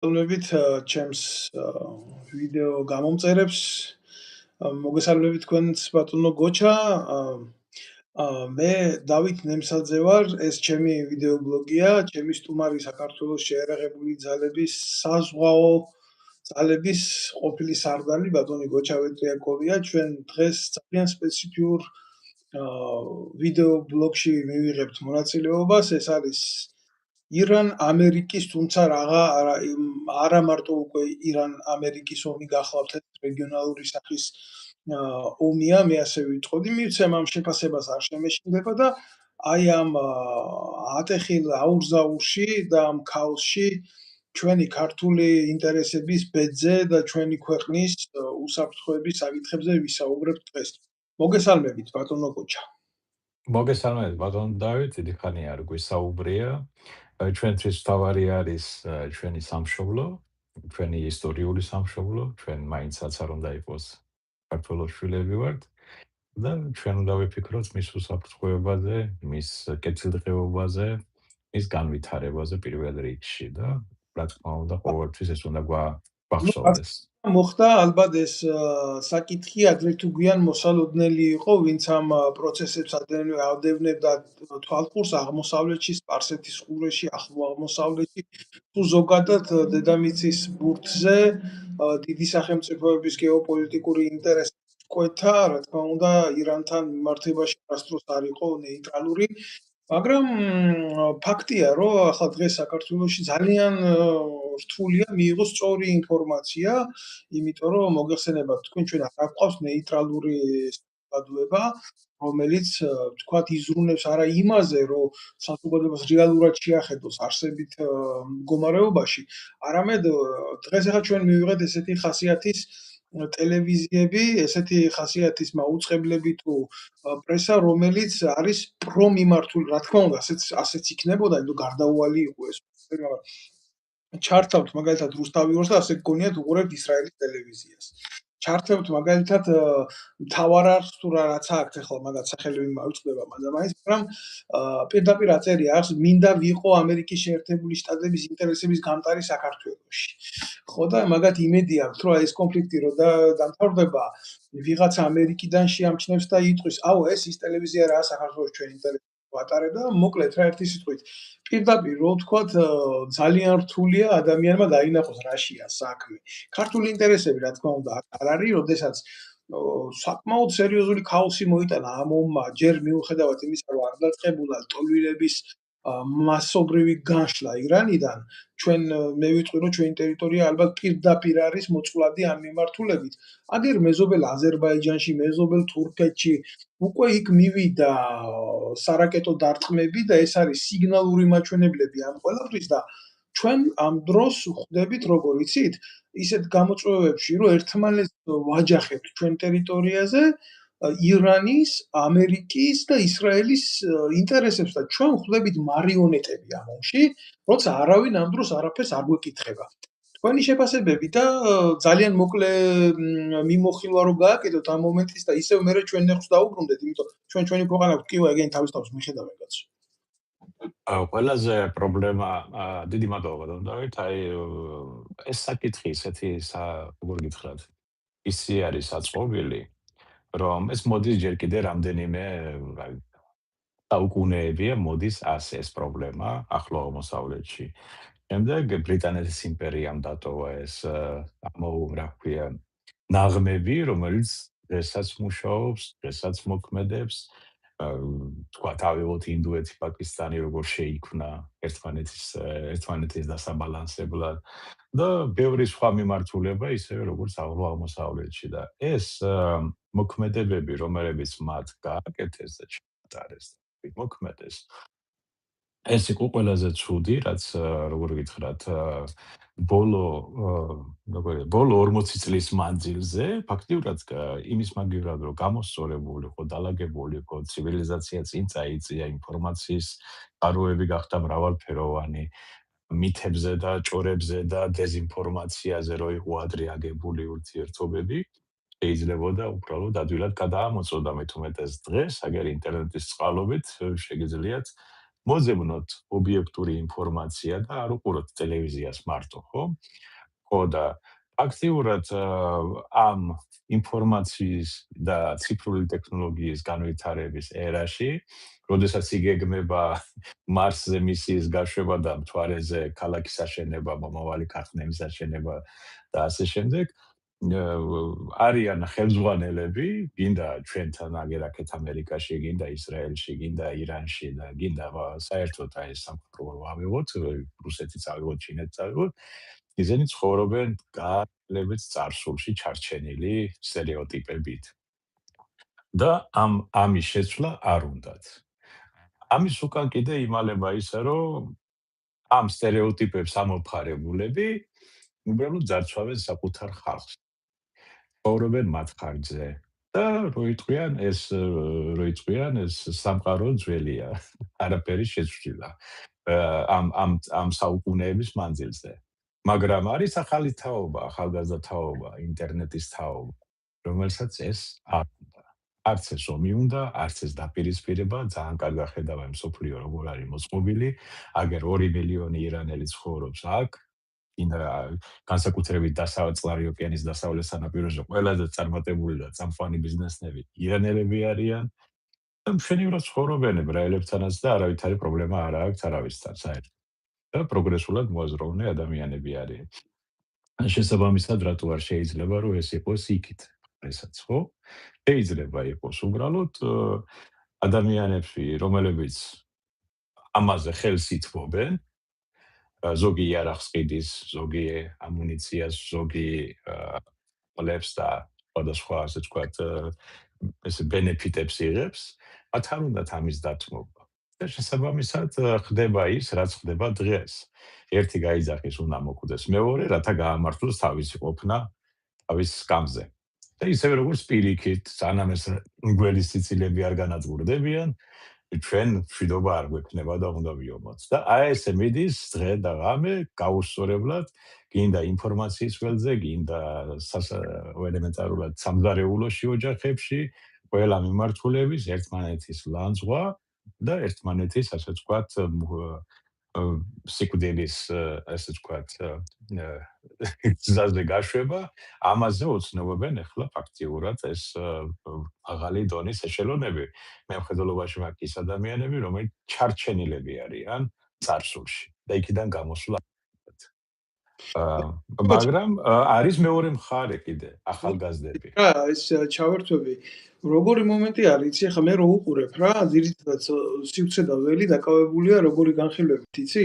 მოგესალმებით ჩემს ვიდეო გამომწერებს. მოგესალმებით თქვენს ბატონო გოჩა. მე დავით ნემსაძე ვარ. ეს ჩემი ვიდეო ბლოგია, ჩემი სტუმარი საქართველოს შეერაღებული ძალების საზღვაო ძალების ყოფილი სარდალი ბატონი გოჩა ვეტრიაკოვია. ჩვენ დღეს ძალიან სპეციფიურ ვიდეო ბლოგში მივიღებთ მონაწილეობას. ეს არის ირან-ამერიკის, თუმცა არა მარტო უკვე ირან-ამერიკის ომი გახლავთ, რეგიონალური სახის ომია, მე ასე ვიტყოდი, მივცემ ამ შეფასებას არ შემეშინდება და აი ამ ატეხილ აურზაურში და ამ ქაოსში ჩვენი ქართული ინტერესების ბედზე და ჩვენი ქვეყნის უსაფრთხოების საკითხებზე ვისაუბრებთ დღეს. მოგესალმებით, ბატონო გოჩა. მოგესალმებით, ბატონო დავით, დიდი ხანია არ გვისაუბრია. ჩვენთვის თავარი არის ჩვენი სამშობლო, ჩვენი ისტორიული სამშობლო, ჩვენ მაინცაც არ უნდა იყოს საქართველოს შვილები ვართ და ჩვენ უნდა ვიფიქროთ მის უსაფრთხოებაზე, მის კეთილდღეობაზე, მის განვითარებაზე პირველ რიგში და რა თქმა უნდა, ყოველთვის ეს უნდა გვახსოვდეს. მოხდა ალბათ ეს საკითხი ადრე თუ გვიან მოსალოდნელი იყო, ვინც ამ პროცესებს ადევნებდა თვალყურს აღმოსავლეთში, სპარსეთის ყურეში, ახლო აღმოსავლეთში, თუ ზოგადად დედამიწის ბურთზე დიდი სახელმწიფოების გეოპოლიტიკური ინტერესი კვეთა, რა თქმა უნდა, ირანთან მიმართებაში არასდროს არ იყო ნეიტრალური. მაგრამ ფაქტია, რომ ახლა დღეს საქართველოში ძალიან რთულია მიიღოს სწორი ინფორმაცია, იმიტომ რომ მოგეხსენებათ თქვენ ჩვენ არ გვყავს ნეიტრალური საზოგადოება, რომელიც თქვათ იზრუნებს არა იმაზე, რომ საზოგადოებას რეალურად შეახედოს არსებით მდგომარეობაში, არამედ დღეს ახლა ჩვენ მივიღეთ ესეთი ხასიათის ტელევიზიები, ესეთი ხასიათის მაუწყებლები თუ პრესა, რომელიც არის პრომიმართული, რა თქმა უნდა, ასეც იქნებოდა, იმიტომ გარდაუვალი იყო ეს. ჩართავთ მაგალითად რუსთავი-ორს და ასე გგონიათ უყურებთ ისრაელის ტელევიზიას. ჩართავთ მაგალითად მთავარ-არხს თუ რაც აქვს ახლა მაგათ სახელები მოვიწყდება მაგამაის, მაგრამ პირდაპირ აწერია აქვს მინდა ვიყო ამერიკის შეერთებული შტატების ინტერესების გამტარი საქართველოში. ხო და მაგათ იმედი აქვს, რომ ეს კონფლიქტი რო დამთავრდება, ვიღაცა ამერიკიდან შეამჩნევს და იტყვის, აუ ეს ის ტელევიზია რა საქართველოს ჩვენ ინტერესებს ვატარებ და მოკლედ რა ერთი სიტყვით პირდაპირ რო ვთქვათ ძალიან რთულია ადამიანმა დაინახოს რაშია საქმე. ქართული ინტერესები რა თქმა უნდა არ არის, როდესაც საკმაოდ სერიოზული ქაოსი მოიტანა ამ ომმა, ჯერ მიუხედავად იმისა, რომ არ დაწყებულა ტოლვილების მასობრივი განშლა ირანიდან, ჩვენ მე ვიტყვი, რომ ჩვენი ტერიტორია ალბათ პირდაპირ არის მოწყვლადი ამ მიმართულებით. აგერ მეზობელ აზერბაიჯანში, მეზობელ თურქეთში უკვე იქ მივიდა სარაკეტო დარტყმები და ეს არის სიგნალური მაჩვენებლები ამ ყველაფრის და ჩვენ ამ დროს ხვდებით, როგორ იცით, ისეთ გამოწვევებში, რომ ერთმანეთს ვაჯახებთ ჩვენ ტერიტორიაზე ირანის, ამერიკის და ისრაელის ინტერესებს და ჩვენ ხვდებით მარიონეტები ამ ომში, როცა არავინ ამ დროს არაფერს არ გვეკითხება. თქვენი შეფასებები და ძალიან მოკლე მიმოხილვა რო გააკეთოთ ამ მომენტის და ისევ მერე ჩვენ ნეხს დაუბრუნდეთ, იმიტომ ჩვენ ჩვენი ქვეყანა ვკივა ეგენ თავის თავს მიხედავენ კაცო. ყველაზე პრობლემა დიდი მადლობა დავით, აი ეს საკითხი ისეთი როგორ გითხრათ, ისი არის აწყობილი, რომ ეს მოდის ჯერ კიდე რამდენიმე საუკუნეებია მოდის ასე ეს პრობლემა ახლო აღმოსავლეთში. შემდეგ ბრიტანეთის იმპერიამ დატოვა ეს რა ქვია ნაღმები, რომელიც დღესაც მუშაობს, დღესაც მოქმედებს. თქვა ავიღოთ ინდოეთი, პაკისტანი როგორ შეიქმნა ერთმანეთის დასაბალანსებლად და ბევრი სხვა მიმართულება ისევე როგორც ახლო აღმოსავლეთში და ეს მოქმედებები, რომელებიც მათ გააკეთეს და ჩაატარეს და მოქმედეს, ეს იყო ყველაზე ცუდი, რაც როგორ გითხრათ, ბოლო 40 წლის მანძილზე ფაქტიურად იმის მაგივრად რომ გამოსწორებული იყო, დალაგებული იყო, ცივილიზაცია წინ წაიწია, ინფორმაციის წყაროები გახდა მრავალფეროვანი, მითებზე და ჭორებზე და დეზინფორმაციაზე რო იყო ადრე აგებული ურთიერთობები, შეიძლებოდა უბრალოდ ადვილად გადაამოწოდა, მით უმეტეს დღეს, აგერ ინტერნეტის წყალობით შეგიძლიათ მოძებნოთ ობიექტური ინფორმაცია და არ უყუროთ ტელევიზიას მარტო, ხო? ხო და აქტიურად ამ ინფორმაციის და ციფრული ტექნოლოგიის განვითარების ერაში, როდესაც იგეგმება მარსზე მისიის გაშვება და მთვარეზე ქალაქის აშენება, მომავალი ქარხნების აშენება და ასე შემდეგ, არიან ხელმძღვანელები, გინდა ჩვენთან აგერაკეთ ამერიკაში, გინდა ისრაელში, გინდა ირანში და გინდა საერთოდ აი სამყარო ავიღოთ, რუსეთიც ავიღოთ, ჩინეთიც ავიღოთ, ისინი ცხოვრობენ გააძლებით წარსულში ჩარჩენილი სტერეოტიპებით. და ამის შეცვლა არ უნდათ. ამის უკან კიდე იმალება ისე, რომ ამ სტერეოტიპებს ამოფხარებულები უბრალოდ ძარცვავენ საკუთარ ხალხს. ცხოვრობენ მათ ხარჯზე და როიტყვიან ეს სამყარო ძველია, არაფერი შეცვლილა ამ საუკუნეების მანძილზე. მაგრამ არის ახალი თაობა, ახალგაზრდა თაობა, ინტერნეტის თაობა, რომელსაც ეს არ უნდა. არც ეს ომი უნდა, არც ეს დაპირისპირება, ძალიან კარგად ხედავენ მსოფლიო როგორ არის მოწყობილი, აგერ 2 მილიონი ირანელი ცხოვრობს აქ, განსაკუთრებით წყნარი ოკეანის დასავლეთ სანაპიროზე ყველაზე წარმატებული და წამყვანი ბიზნესმენები ირანელები არიან. და მშვენივრად ცხოვრობენ ებრაელებთანაც და არავითარი პრობლემა არ აქვს არავისთან საერთოდ. და პროგრესულად მოაზროვნე ადამიანები არიან. შესაბამისად, რატო არ შეიძლება რომ ეს იყოს იქით, ესაც ხო? შეიძლება იყოს უბრალოდ ადამიანები, რომლებიც ამაზე ხელს ითმობენ, ზოგი იარაღს ყიდის, ზოგი ამუნიციას, ზოგი ყლებს და სხვადასხვა ასე ვთქვათ ესე ბენეფიტებს იღებს, მათ არ უნდათ ამის დათმობა. და შესაბამისად ხდება ის, რაც ხდება დღეს. ერთი გაიძახის უნდა მოკვდეს მეორე, რათა გაამართლოს თავისი ყოფნა თავის სკამზე. და ისევე როგორც პირიქით, სანამ ეს გველის ციცილები არ განადგურდებიან, ჩვენ მშვიდობა არ გვექნება და უნდა ვიომოთ. და აი ესე მიდის დღე და ღამე გაუსწორებლად, გინდა ინფორმაციის ველზე, გინდა ელემენტარულად სამზარეულოში ოჯახებში, ყველა მიმართულების ერთმანეთის ლანძღვა და ერთმანეთის ასე ვთქვათ სიკვდილის ასე ვთქვათ გზაზე გაშვება, ამაზე ოცნებობენ ახლა ფაქტიურად ეს მაღალი დონის ეშელონები. მე მხედველობაში მაქვს ის ადამიანები, რომლებიც ჩარჩენილები არიან წარსულში და იქიდან გამოსვლა. მაგრამ არის მეორე მხარე კიდე, ახალგაზრდები. რა ეს ჩავერთვები როგორი მომენტი არის, იცი ახლა მე რო უყურებ რა, ძირითადად სივრცე და ველი დაკავებულია როგორი განხილვებით, იცი?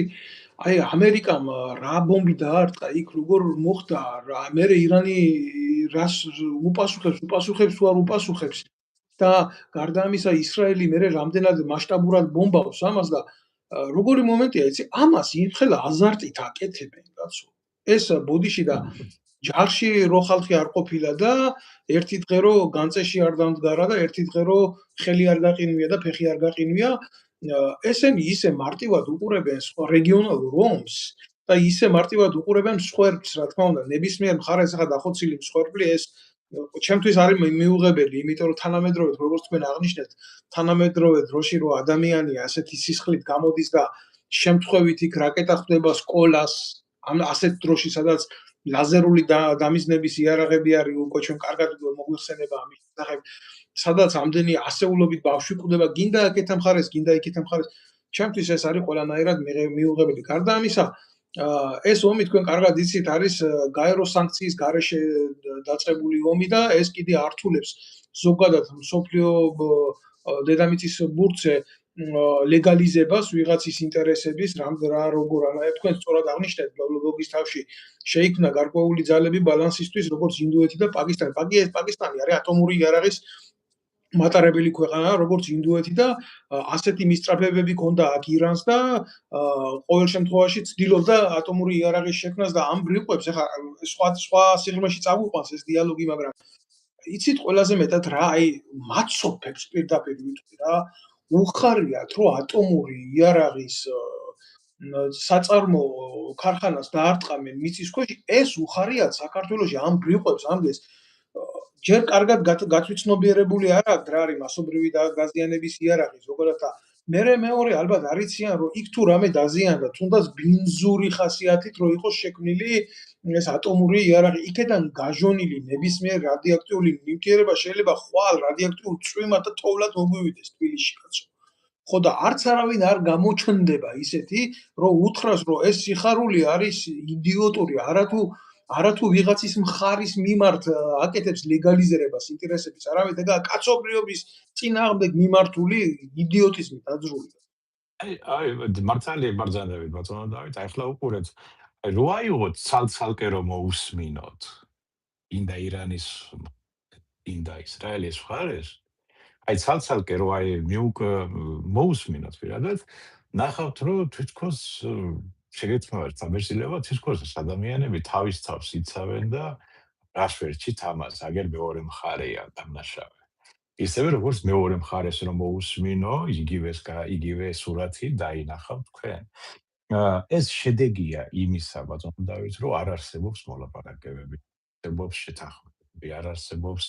აი ამერიკამ რა ბომბი დაარტყა, იქ როგორ მოხდა, რა მე ირანი რას უპასუხებს თუ არ უპასუხებს და გარდა ამისა ისრაელი მე რამდენად მასშტაბურად ბომბავს ამას და როგორი მომენტია, იცი? ამას იმხელა აზარტით აკეთებენ, კაცო. ეს ბოდიში და ჯარში რო ხალხი არ ყოფილა და ერთი დღე რო განწეში არ დამდგარა და ერთი დღე რო ხელი არ გაყინვია და ფეხი არ გაყინვია, ესენი ისე მარტივად უყურებენ სხვა რეგიონალურ ომს და ისე მარტივად უყურებენ მსხვერპლს, რა თქმა უნდა, ნებისმიერ მხარეს ახლა დახოცილი მსხვერპლი ეს ჩემთვის არის მიუღებელი, იმიტომ რომ თანამედროვედ როგორც თქვენ აღნიშნეთ, თანამედროვე დროში რო ადამიანია ასეთი სისხლით გამოდის და შემთხვევით იქ რაკეტა ხვდება სკოლას, ამ ასეთ დროში, სადაც ლაზერული დამიზნების იარაღები არის უკვე ჩვენ კარგად მოგვიხსენება ამის შესახებ, სადაც ამდენი ასეულობით ბავშვი კვდება, გინდა აქეთ მხარეს, გინდა იქით მხარეს. ჩემთვის ეს არის ყველანაირად მიუღებელი. გარდა ამისა, ეს ომი თქვენ კარგად იცით, არის გაერო სანქციის გარეშე დაწყებული ომი და ეს კიდე ართულებს ზოგადად მსოფლიო დედამიწის ბურთზე ლეგალიზებას ვიღაცის ინტერესების რა როგორ თქვენ სწორად აღნიშნეთ ბლოგის თავში შეიქმნა გარკვეული ძალები ბალანსისთვის როგორც ინდოეთი და პაკისტანი. პაკისტანი არის ატომური იარაღის მატარებელი ქვეყანა როგორც ინდოეთი და ასეთი მისწრაფებები ქონდა აქ ირანს და ყოველ შემთხვევაში ცდილობდა ატომური იარაღის შექმნას და ამ ბრიყვებს ახლა სხვა სიღრმეში წაგვიყვანს ეს დიალოგი, მაგრამ იცით ყველაზე მეტად რა, აი მაცოფებს პირდაპირ ვიტყვი რა, უხარიათ რომ ატომური იარაღის საწარმო ქარხანას დაარტყამენ მიწის ქვეშ, ეს უხარიათ საქართველოში ამ ბრიყვებს ამდეს ჯერ კარგად გათვითცნობიერებული არ აქვს რა არის მასობრივი დაზიანების იარაღი, ზოგადად მეორე ალბათ არიციან რომ იქ თუ რამე დაზიანდა, თუნდაც ბინზური ხასიათით რომ იყოს შექმნილი ეს ატომური იარაღი, იქიდან გაჟონილი ნებისმიერ რადიოაქტიული ნივთიერება შეიძლება ხვალ რადიოაქტიურ წვიმად და თოვლად მოგვივიდეს თბილისში კაცო. ხო და არც არავინ არ გამოჩნდება ისეთი, რომ უთხრას, რომ ეს სიხარული არის იდიოტური, არათუ ვიღაცის მხარის მიმართ აკეთებს ლეგალიზებას ინტერესების, არამედ ეგა კაცობრიობის წინააღმდეგ მიმართული იდიოტიზმი დაძრული. აი მართალია ბრძანდებით ბატონო დავით, აი ახლა უყურეთ, აი რო აიღოთ ცალ-ცალკე რომ მოусმინოთ ინდა ირანის, ინდა ისრაელის მხარეს, აი ცალ-ცალკე რო აი მოусმინოთ პირადად, ნახავთ რომ თვითქოს შეგეცმევათ სამერძილება, თვითქოს ადამიანები თავის თავს იცავენ და რას ვერჩით ამას, აგერ მეორე მხარეა დამნაშავე. ისევე როგორც მეორე მხარეს რომ მოусმინო, იგივე სურათი დაინახავ თქვენ. ეს შედეგია იმისა, ბატონო დავით, რომ არ არსებობს მოლაპარაკებები, არსებობს შეთანხმებები, არ არსებობს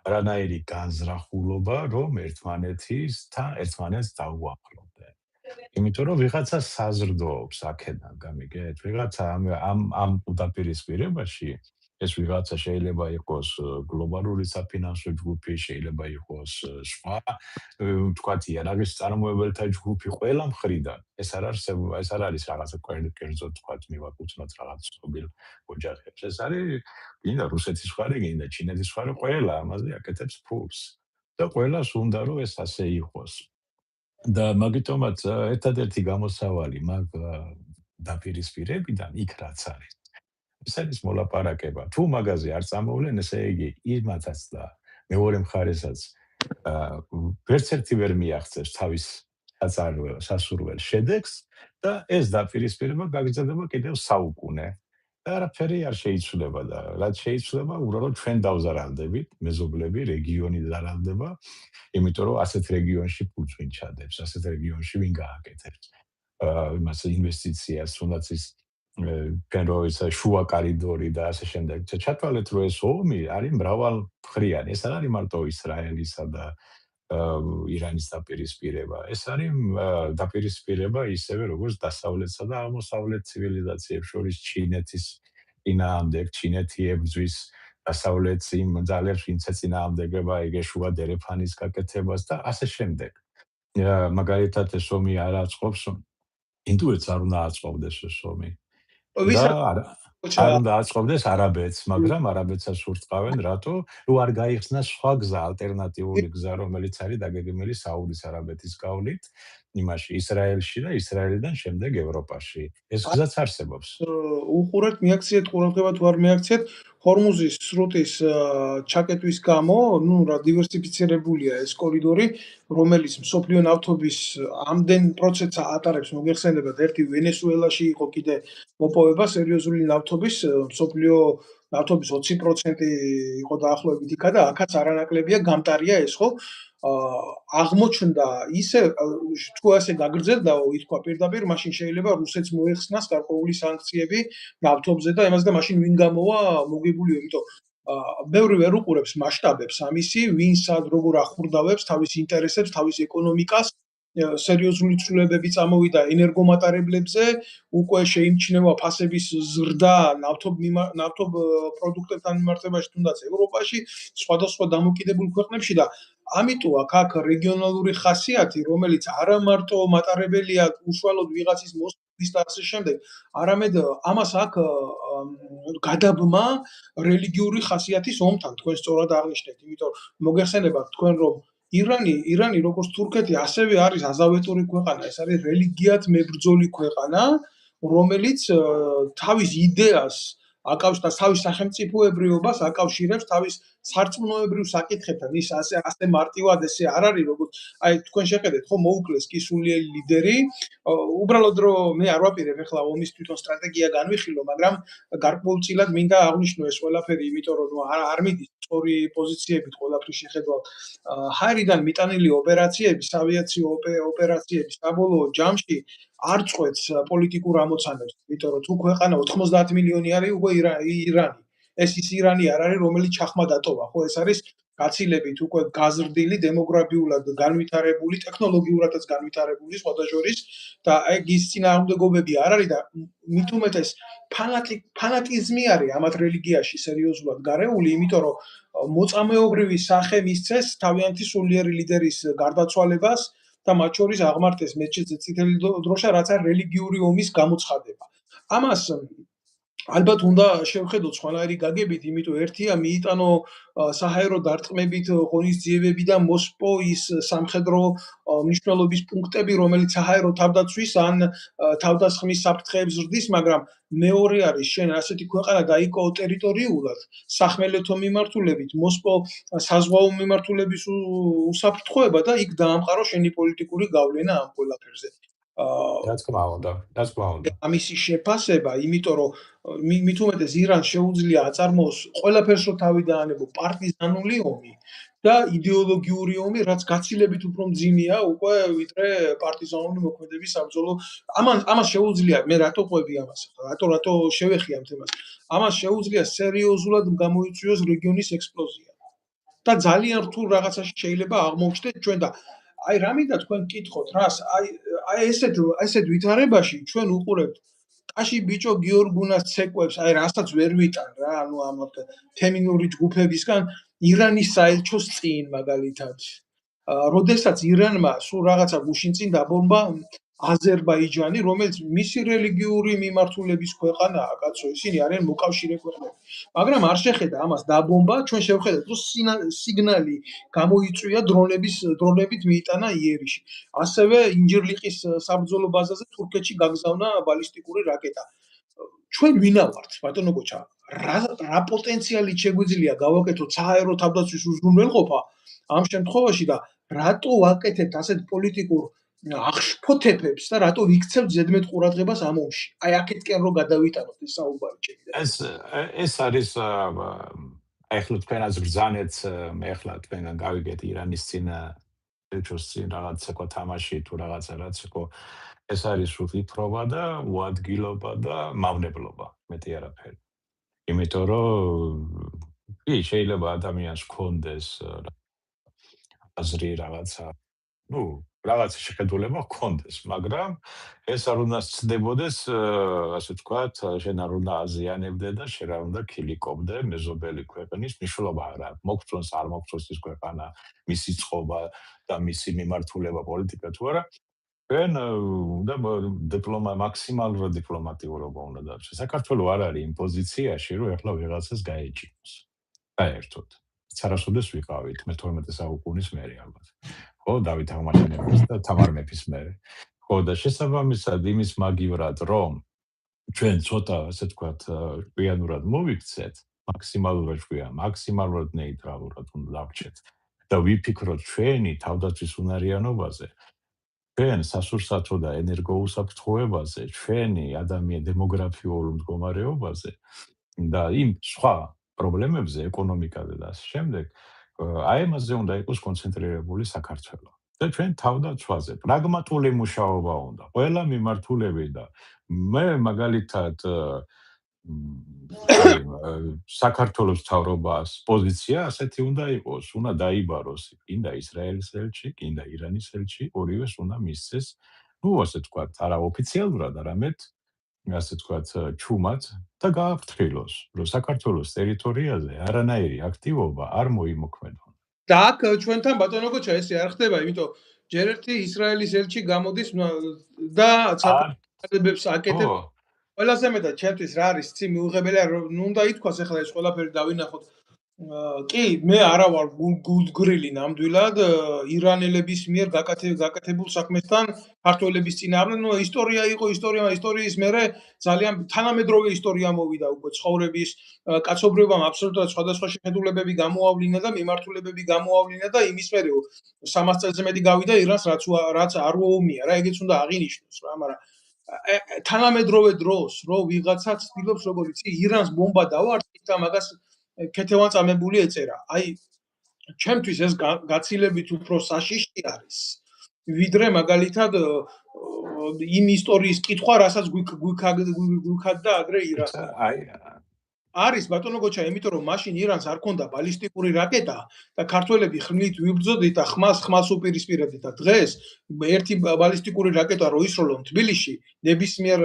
არანაირი განზრახულობა, რომ ერთმანეთს დაუახლოვდნენ. იმიტომ რომ ვიღაცა საზრდოობს აქედან, გამიგეთ? ვიღაცა ამ დაპირისპირებაში ეს ვიღაცა შეიძლება იყოს გლობალური საფინანსო ჯგუფი, შეიძლება იყოს სხვა, თქვათ იარაღის წარმოებელთა ჯგუფი, ყველა მხრიდან. ეს არ არის რაღაცა კერძო თქვათ მივაკუთვნოთ რაღაც ცნობილ ოჯახებს. ეს არის გინდა რუსეთის მხარე, გინდა ჩინეთის მხარე, ყველა ამაზე აკეთებს ფულს. და ყველას უნდა რომ ეს ასე იყოს. და მაგიტომაც ერთადერთი გამოსავალი მაგ დაპირისპირებიდან იქ რაც არის. ეს არის მოლაპარაკება. თუ მაგაზე არ წამოვლენ, ესე იგი იმათაც და მეორე მხარესაც ვერც ერთი ვერ მიაღწევს თავის სასურველ შედეგს და ეს დაპირისპირება გაგრძელდება კიდევ საუკუნე. და არაფერი არ შეიცვლება და რაც შეიცვლება, უბრალოდ ჩვენ დავზარალდებით, მეზობლები, რეგიონი ზარალდება, იმიტომ რომ ასეთ რეგიონში ფულს ვინ ჩადებს, ასეთ რეგიონში ვინ გააკეთებს იმას ინვესტიციას, თუნდაც ის განროის შუა კორიდორი და ასე შემდეგ. ჩათვალეთ, რომ ეს ომი არის მრავალმხრივი. ეს არ არის მარტო ისრაელისა და ირანის დაპირისპირება. ეს არის დაპირისპირება ისევე როგორც დასავლეთსა და აღმოსავლეთ ცივილიზაციებს შორის ჩინეთის წინააღმდეგ, ჩინეთი ებრძვის დასავლეთს იმ ძალებს, ვინც ეწინააღმდეგება ეგ შუა დერეფანის გაკეთებას და ასე შემდეგ. მაგალითად ეს ომი არ აწყობს, ინდუეთს არ უნდა აწყობდეს ეს ომი. და არ უნდა აწყობდეს არაბეთს, მაგრამ არაბეთსაც ურტყავენ, რატო? რომ არ გაიხსნა სხვა გზა, ალტერნატიული გზა, რომელიც არის დაგეგმილი საუდის არაბეთის გავლით, იმაში ისრაელში და ისრაელიდან შემდეგ ევროპაში. ეს გზაც არსებობს. უყურეთ, მიაქციეთ ყურადღება თუ არ მიაქციეთ, ჰორმუზის სრუტის ჩაკეტვის გამო, რა დივერსიფიცირებულია ეს კორიდორი, რომელიც მსოფლიო ნავთობის ამდენ პროცესს ატარებს, მოგეხსენებათ, ერთი ვენესუელაში იყო კიდე მოპოვება სერიოზული ნავთობის, მსოფლიო ნავთობის 20% იყო დაახლოებით იქა და აქაც არანაკლებია გამტარია ეს, ხო? აღმოჩნდა ისე თუ ასე გაგრძელდაო, ითქვა პირდაპირ, მაშინ შეიძლება რუსეთს მოეხსნას გარკვეული სანქციები ნავთობზე და იმას და მაშინ ვინ გამოვა მოგებულიო, იმიტომ ბევრი ვერ უყურებს მასშტაბებს ამისი, ვინ სად როგორ ახურდავებს თავის ინტერესებს, თავის ეკონომიკას, სერიოზული ცვლილებები წამოვიდა ენერგომატარებლებზე, უკვე შეიმჩნევა ფასების ზრდა ნავთობ პროდუქტებთან მიმართებაში, თუნდაც ევროპაში, სხვადასხვა დამოკიდებულ ქვეყნებში და ამიტომ აქ რეგიონალური ხასიათი, რომელიც არა მარტო მატარებელია უშუალოდ ვიღაცის მოსვლის და ასე შემდეგ, არამედ ამას აქ გადაბმა რელიგიური ხასიათის ომთან, თქვენ სწორად აღნიშნეთ, იმიტომ მოგეხსენებათ თქვენ რომ ირანი როგორც თურქეთი ასევე არის აზავეტური ქვეყანა, ეს არის რელიგიად მებრძოლი ქვეყანა, რომელიც თავის იდეას აკავშირებს თავის სახელმწიფოებრიობას აკავშირებს თავის სარწმუნოებრივ საკითხებთან. ის ასე მარტივად ესე არ არის, როგორც აი თქვენ შეხედეთ, ხო მოუკლეს კი სულიერი ლიდერი, უბრალოდ რომ მე არ ვაპირებ ახლა ომის თვითონ სტრატეგია განვიხილო, მაგრამ გარკვეულწილად მინდა აღვნიშნო ეს ყველაფერი, იმიტომ რომ არ მიდის სწორი პოზიციებით ყველაფრის შეხედვათ. ჰაერიდან მიტანილი ოპერაციების, ავიაციო ოპერაციების საბოლოო ჯამში არ წყვეტს პოლიტიკურ ამოცანებს, იმიტომ რომ თუ ქვეყანა 90 მილიონი არის უკვე ირანი. ეს ის ირანი არ არის, რომელიც ჩახმა დატოვა, ხო, ეს არის გაცილებით უკვე გაზრდილი, დემოგრაფიულად განვითარებული, ტექნოლოგიურადაც განვითარებული სხვათა შორის და ეგ ის წინააღმდეგობები არ არის და მით უმეტეს ფანატიზმი არის ამათ რელიგიაში სერიოზულად გარეული, იმიტომ რომ მოწამეობრივი სახე მისცეს თავიანთი სულიერი ლიდერის გარდაცვალებას და მათ შორის აღმართეს მეჩეთზე წითელი დროშა, რაც არის რელიგიური ომის გამოცხადება. ამას ალბათ უნდა შევხედოთ სხვანაირი გაგებით, იმიტომ ერთია მიიტანო საჰაერო დარტყმებით ღონისძიებები და მოსპოვის სამხედრო მნიშვნელობის პუნქტები, რომელიც საჰაერო თავდაცვის ან თავდასხმის საფრთხეებს ზრდის, მაგრამ მეორე არის შენ ასეთი ქვეყანა დაიკო ტერიტორიულად სახმელეთო მიმართულებით, მოსპო საზღვაო მიმართულების უსაფრთხოება და იქ დაამყარო შენი პოლიტიკური გავლენა ამ ყველაფერზე. რაც თქმა უნდა. ამისი შეფასება, იმიტომ რომ მით უმეტეს ირანს შეუძლია აწარმოოს ყველაფერს რო თავი დაანებო პარტიზანული ომი და იდეოლოგიური ომი, რაც გაცილებით უფრო მძიმეა უკვე ვიდრე პარტიზანული მოქმედების საბრძოლო. ამას შეუძლია, მე რატო ყვები ამას? რატო შევეხი ამ თემას? ამას შეუძლია სერიოზულად გამოიწვიოს რეგიონის ექსპლოზია. და ძალიან რთულ რაღაცაში შეიძლება აღმოჩნდეთ ჩვენ და აი რამინდა თქვენ გკითხოთ რას აი ესეთ ვითარებაში ჩვენ უყურებთ ტაში ბიჭო გიორგუნას ცეკვებს აი რასაც ვერ ვიტან რა ანუ ამ ფემინური ჯგუფებისგან ირანის საელჩოს წინ მაგალითად როდესაც ირანმა სულ რაღაცა გუშინ წინ დაბომბა აზერბაიჯანი რომელიც მისი რელიგიური მიმართულების ქვეყანაა კაცო ისინი არიან მოკავშირე ქვეყნები მაგრამ არ შეხედა ამას დაბომბა ჩვენ შევხედეთ რომ სიგნალი გამოიწვია დრონებით მიიტანა იერიში ასევე ინჯერლიყის საბრძოლო ბაზაზე თურქეთში გაგზავნა ბალისტიკური რაკეტა ჩვენ ვინა ვართ ბატონო გოჩა რა პოტენციალით შეგვიძლია გავაკეთოთ საჰაერო თავდაცვის უზრუნველყოფა ამ შემთხვევაში და რატო ვაკეთებთ ასეთ პოლიტიკურ აღშფოთებებს და რატო ვიქცევთ ზედმეტ ყურადღებას ამ ომში? აი აქეთკენ რო გადავიტანოთ ეს საუბარი ჩემი. ეს არის ახლა თქვენაც ბრძანეთ, მე ახლა თქვენგან გავიგეთ ირანის წინ ეჭოს წინ რაღაც ეკო თამაში თუ რაღაცა რაც ეკო ეს არის უთითრობა და უადგილობა და მავნებლობა, მეტი არაფერი. იმიტომ რომ კი შეიძლება ადამიანს ჰქონდეს აზრი რაღაცა რაღაც შეხედულება ჰქონდეს, მაგრამ ეს არ უნდა ცდებოდეს, ასე ვთქვათ, შენ არ უნდა აზიანებდე და შენ არ უნდა ქილიკობდე მეზობელი ქვეყნის მნიშვნელობა არა. მოგწონს არ მოგწონს ის ქვეყანა, მისი წყობა და მისი მიმართულება პოლიტიკა თუ არა. ჩვენ უნდა მაქსიმალურად დიპლომატიურობა უნდა დარჩეს. საქართველოს არ არის იმ პოზიციაში, რომ ეხლა ვიღაცას გაეჭიროს. საერთოდ. სარასოდეს ვიყავით მე-12 საუკუნის მერე ალბათ. ხო, დავით აღმაშენებლის და თამარ მეფის მერე. ხო, და შესაბამისად იმის მაგივრად, რომ ჩვენ ცოტა, ასე ვთქვათ, ჭკვიანურად მოვიქცეთ, მაქსიმალურად ნეიტრალურად უნდა დავრჩეთ და ვიფიქროთ ჩვენი თავდაცვის უნარიანობაზე, ჩვენ სასურსათო და ენერგოუსაფრთხოებაზე, ჩვენი დემოგრაფიულ მდგომარეობაზე და იმ სხვა პრობლემებზე, ეკონომიკაზე და ასე შემდეგ, აი ამაზე უნდა იყოს კონცენტრირებული საქართველო. და ჩვენ თავდაცვაზე პრაგმატული მუშაობა უნდა. ყველა მიმართულებით და მე მაგალითად საქართველოს მთავრობას პოზიცია ასეთი უნდა იყოს, უნდა დაიბაროს კიდე ისრაელის ელჩი, კიდე ირანის ელჩი, ორივეს უნდა მისცეს, ასე ვთქვათ, არა ოფიციალურად, არამედ ასე ვთქვათ, ჩუმად და გააფრთხილოს, რომ საქართველოს ტერიტორიაზე არანაირი აქტივობა არ მოიმოქმედონ. და აქ ჩვენთან ბატონო გოჩა ესე არ ხდება, იმიტომ ჯერ ერთი ისრაელის ელჩი გამოდის და ცალკეებებს აკეთებს. ყველაზე მეტად ჩემთვის რა არის ცი მიუღებელია, რომ უნდა ითქვას ახლა ეს ყველაფერი დავინახოთ. კი, მე არა ვარ გულგრილი ნამდვილად ირანელების მიერ გაკეთებულ საქმესთან ქართველების წინააღმდეგ. ნუ ისტორია იყო, ისტორიის მერე ძალიან თანამედროვე ისტორია მოვიდა უკვე ცხოვრების კაცობრიობამ აბსოლუტურად სხვადასხვა შეხედულებები გამოავლინა და მიმართულებები გამოავლინა და იმის მერე 300 წელზე მეტი გავიდა ირანს რაც არ უომია რა, ეგეც უნდა აღინიშნოს რა, მაგრამ თანამედროვე დროს რო ვიღაცა ცდილობს როგორ იცი ირანს ბომბა დავარტყით და მაგას ქეთევან წამებული ეწერა. აი ჩემთვის ეს გაცილებით უფრო საშიში არის. ვიდრე მაგალითად იმ ისტორიის კითხვა, რასაც გვიქადდა ადრე ირანს. არის ბატონო გოჩა, იმიტომ რომ მაშინ ირანს არ ქონდა ბალისტიკური რაკეტა და ქართველები ხმლით ვიბრძოდით და ხმას უპირისპირებდით და დღეს ერთი ბალისტიკური რაკეტა რო ისროლონ თბილისში, ნებისმიერ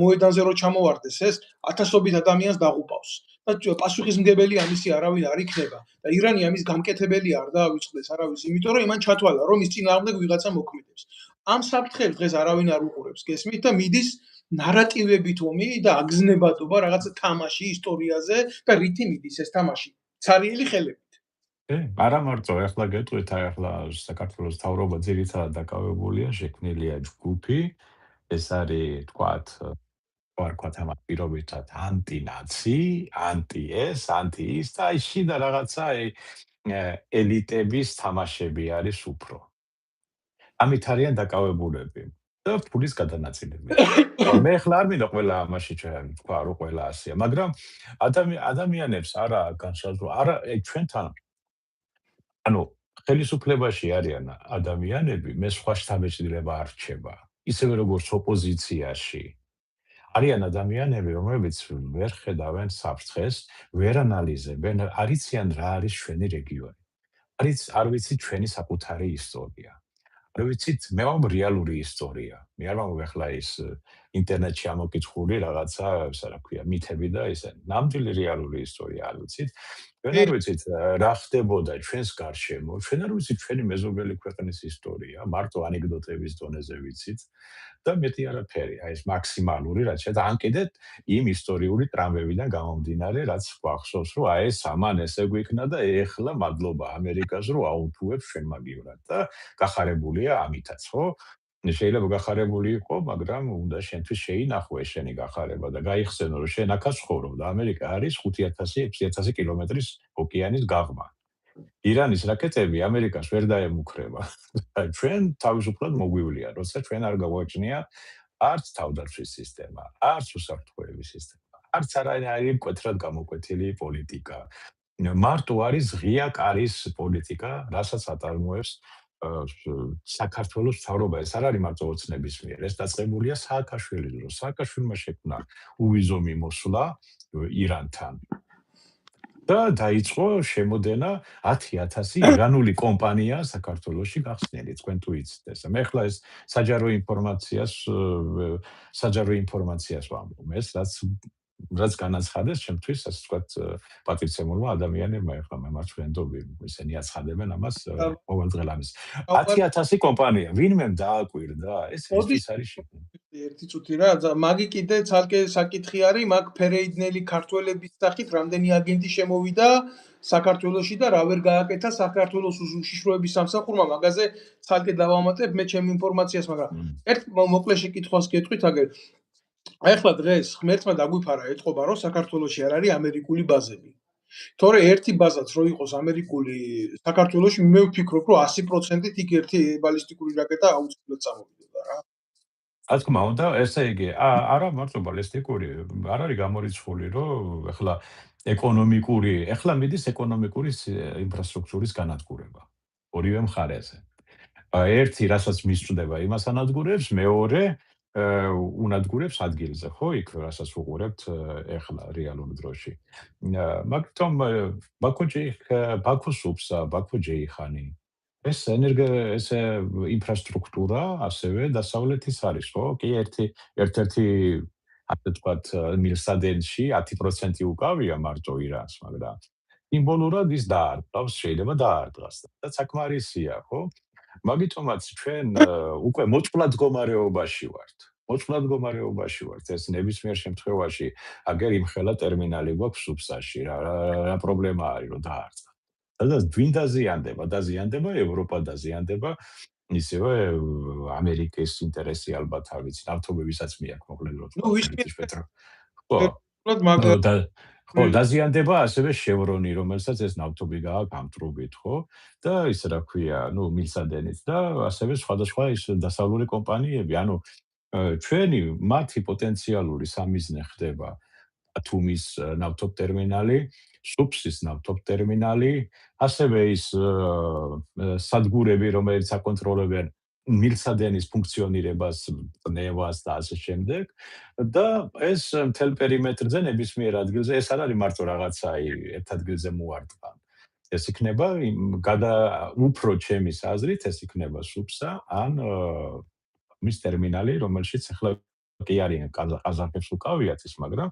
მოედანზე რო ჩამოვარდეს ეს ათასობით ადამიანს დაღუპავს. და პასუხისმგებელი ამისი არავინ არ იქნება და ირანი ამის გამკეთებელი არ დაავიწყდეს არავის, იმიტომ რომ იმან ჩათვალა რომ ის წინააღმდეგ ვიღაცა მოქმედებს. ამ საფრთხეს დღეს არავინ არ უყურებს, გესმით და მიდის ნარატივებით ომი და აგზნებადობა რაღაცა თამაში ისტორიაზე და რითი მიდის ეს თამაში? ცარიელი ხელებით. არა მარტო, ეხლა გეტყვით, ახლა საქართველოს მთავრობა ძირითადად დაკავებულია, შექმნილია ჯგუფი, ეს არის თქვათ, ვარქვათ ამათ პირობითად ანტინაცი, ანტი ეს, ანტი ის და აი შიდა რაღაცა ელიტების თამაშები არის უფრო. ამით არიან დაკავებულები და ფულის გადანაწილებით. მე ახლა არ მინდა ყველა ამაში თქვა რომ ყველა ასია, მაგრამ ადამიანებს არა განსაზღვრა, არა ჩვენთან ანუ ხელისუფლებაში არიან ადამიანები, მე სხვა შთაბეჭდილება არ რჩება. ისევე როგორც ოპოზიციაში არიან ადამიანები, რომლებიც ვერ ხედავენ საფრთხეს, ვერ ანალიზებენ, არ იციან რა არის ჩვენი რეგიონი. არ ვიცით ჩვენი საკუთარი ისტორია. არ ვიცით, მე ვამ რეალური ისტორია. მე არ ვამ ახლა ის ინტერნეტში ამოკითხული რაღაცა, რა ქვია, მითები და ისე. ნამდვილი რეალური ისტორია არ ვიცით. ჩვენ არ ვიცით რა ხდებოდა ჩვენს გარშემო. ჩვენ არ ვიცით ჩვენი მეზობელი ქვეყნის ისტორია, მარტო ანეკდოტების დონეზე ვიცით. და მეტი არაფერი, აი ეს მაქსიმალური, რაც შედა ან კიდე იმ ისტორიული ტრამვებიდან გამომდინარე, რაც გვახსოვს, რომ აი ეს ამან ესე გვიქნა და ეხლა მადლობა ამერიკას, რომ აუთუებს ჩვენ მაგივრად და გახარებულია ამითაც, ხო? შეიძლება გახარებული იყო, მაგრამ უნდა შენთვის შეინახო ეს შენი გახარება და გაიხსენო, რომ შენ აქაც ცხოვრობ და ამერიკა არის 5000-6000 კილომეტრის ოკეანის გაღმა. ირანის რაკეტები ამერიკას ვერ დაემუქრება. ჩვენ თავისუფლად მოგვივლია, როცა ჩვენ არ გაგვაჩნია არც თავდაცვის სისტემა, არც უსაფრთხოების სისტემა, არც არაერთი მკვეთრად გამოკვეთილი პოლიტიკა. მარტო არის ღია კარის პოლიტიკა, რასაც აწარმოებს საქართველოს მთავრობა. ეს არ არის მარტო ოცნების მიერ, ეს დაწყებულია სააკაშვილის დროს. სააკაშვილმა შექმნა უვიზო მიმოსვლა ირანთან. და დაიწყო შემოდენა 10000 ირანული კომპანია საქართველოში გახსნილი, თქვენ თუ იცით ეს. მე ხლა ეს საჯარო ინფორმაციას ვამბობ, ეს რაც განაცხადეს ჩემთვის, ასე ვთქვათ, პატრიცემულმა ადამიანებმა ეხლა მემარცხენეები ისინი აცხადებენ ამას ყოველდღიურად. 10000 კომპანია, ვინმე დააკვირდა, ეს ის არის შექმნილი. ერთი წუთი რა, მაგი კიდე ცალკე საკითხი არის, მაგ ფერეიდნელი ქართველების სახით რამდენი აგენტი შემოვიდა საქართველოში და რა ვერ გააკეთა საქართველოს უშიშროების სამსახურმა, მაგაზე ცალკე დავამატებ მე ჩემ ინფორმაციას, მაგრამ ერთ მოკლე შეკითხვას გეტყვით აგერ. ახლა დღეს ღმერთმა დაგვიფარა ეთყობა, რომ საქართველოში არ არის ამერიკული ბაზები. თორე ერთი ბაზაც რო იყოს ამერიკული საქართველოში, მე ვფიქრობ, რომ 100%-ით იქ ერთი ბალისტიკური რაკეტა აუცილებლად წამოვიდოდა რა. რა თქმა უნდა, ესე იგი, არა მარტო ბალისტიკური, არ არის გამორიცხული, რომ ახლა ახლა მიდის ეკონომიკური ინფრასტრუქტურის განადგურება. ორივე მხარეზე. ერთი, რასაც მისწვდება იმას ანადგურებს, მეორე უნადგურებს ადგილზე, ხო, იქ რასაც უყურებთ ახლა რეალურ დროში. მაგრამ ბაქოს უბსა, ბაქო-ჯეიხანი ეს ინფრასტრუქტურა ასევე დასავლეთის არის, ხო? კი, ერთ-ერთი ასე ვთქვათ, მილსადენში 10% უკავია მარტო ირანს, მაგრამ სიმბოლურად ის დაარტყავს, შეიძლება დაარტყას და საკმარისია, ხო? მაგიტომაც ჩვენ უკვე მოწყვლად მდგომარეობაში ვართ. ეს ნებისმიერ შემთხვევაში აგერ იმხელა ტერმინალი გვაქვს უბსაში, რა პრობლემა არის, რომ დაარტყა. სადაც ვინ დაზიანდება, ევროპა დაზიანდება, ისევე ამერიკის ინტერესი ალბათ არ ვიცი, ნავთობებისაც მიაქვს მოკლედ რო თქვა. ხო, დაზიანდება ასევე შევრონი, რომელსაც ეს ნავთობი გააქვს ამ ტრუბით, ხო? და ის რა ქვია, მილსადენიც და ასევე სხვადასხვა ის დასავლური კომპანიები, ანუ ჩვენი მათი პოტენციალური სამიზნე ხდება ბათუმის ნავთობტერმინალი, სუფსის ნავთობტერმინალი, ასევე ის სადგურები, რომელიც აკონტროლებენ მილსადენის ფუნქციონირებას, წნევას და ასე შემდეგ. და ეს მთელ პერიმეტრზე ნებისმიერ ადგილზე ეს არ არის მარტო რაღაცა ერთ ადგილზე მოარტყა. ეს იქნება უფრო ჩემის აზრით ეს იქნება სუფსა ან მის ტერმინალი, რომელშიც ახლა კი არიან ყაზახებს უკავიათ ის, მაგრამ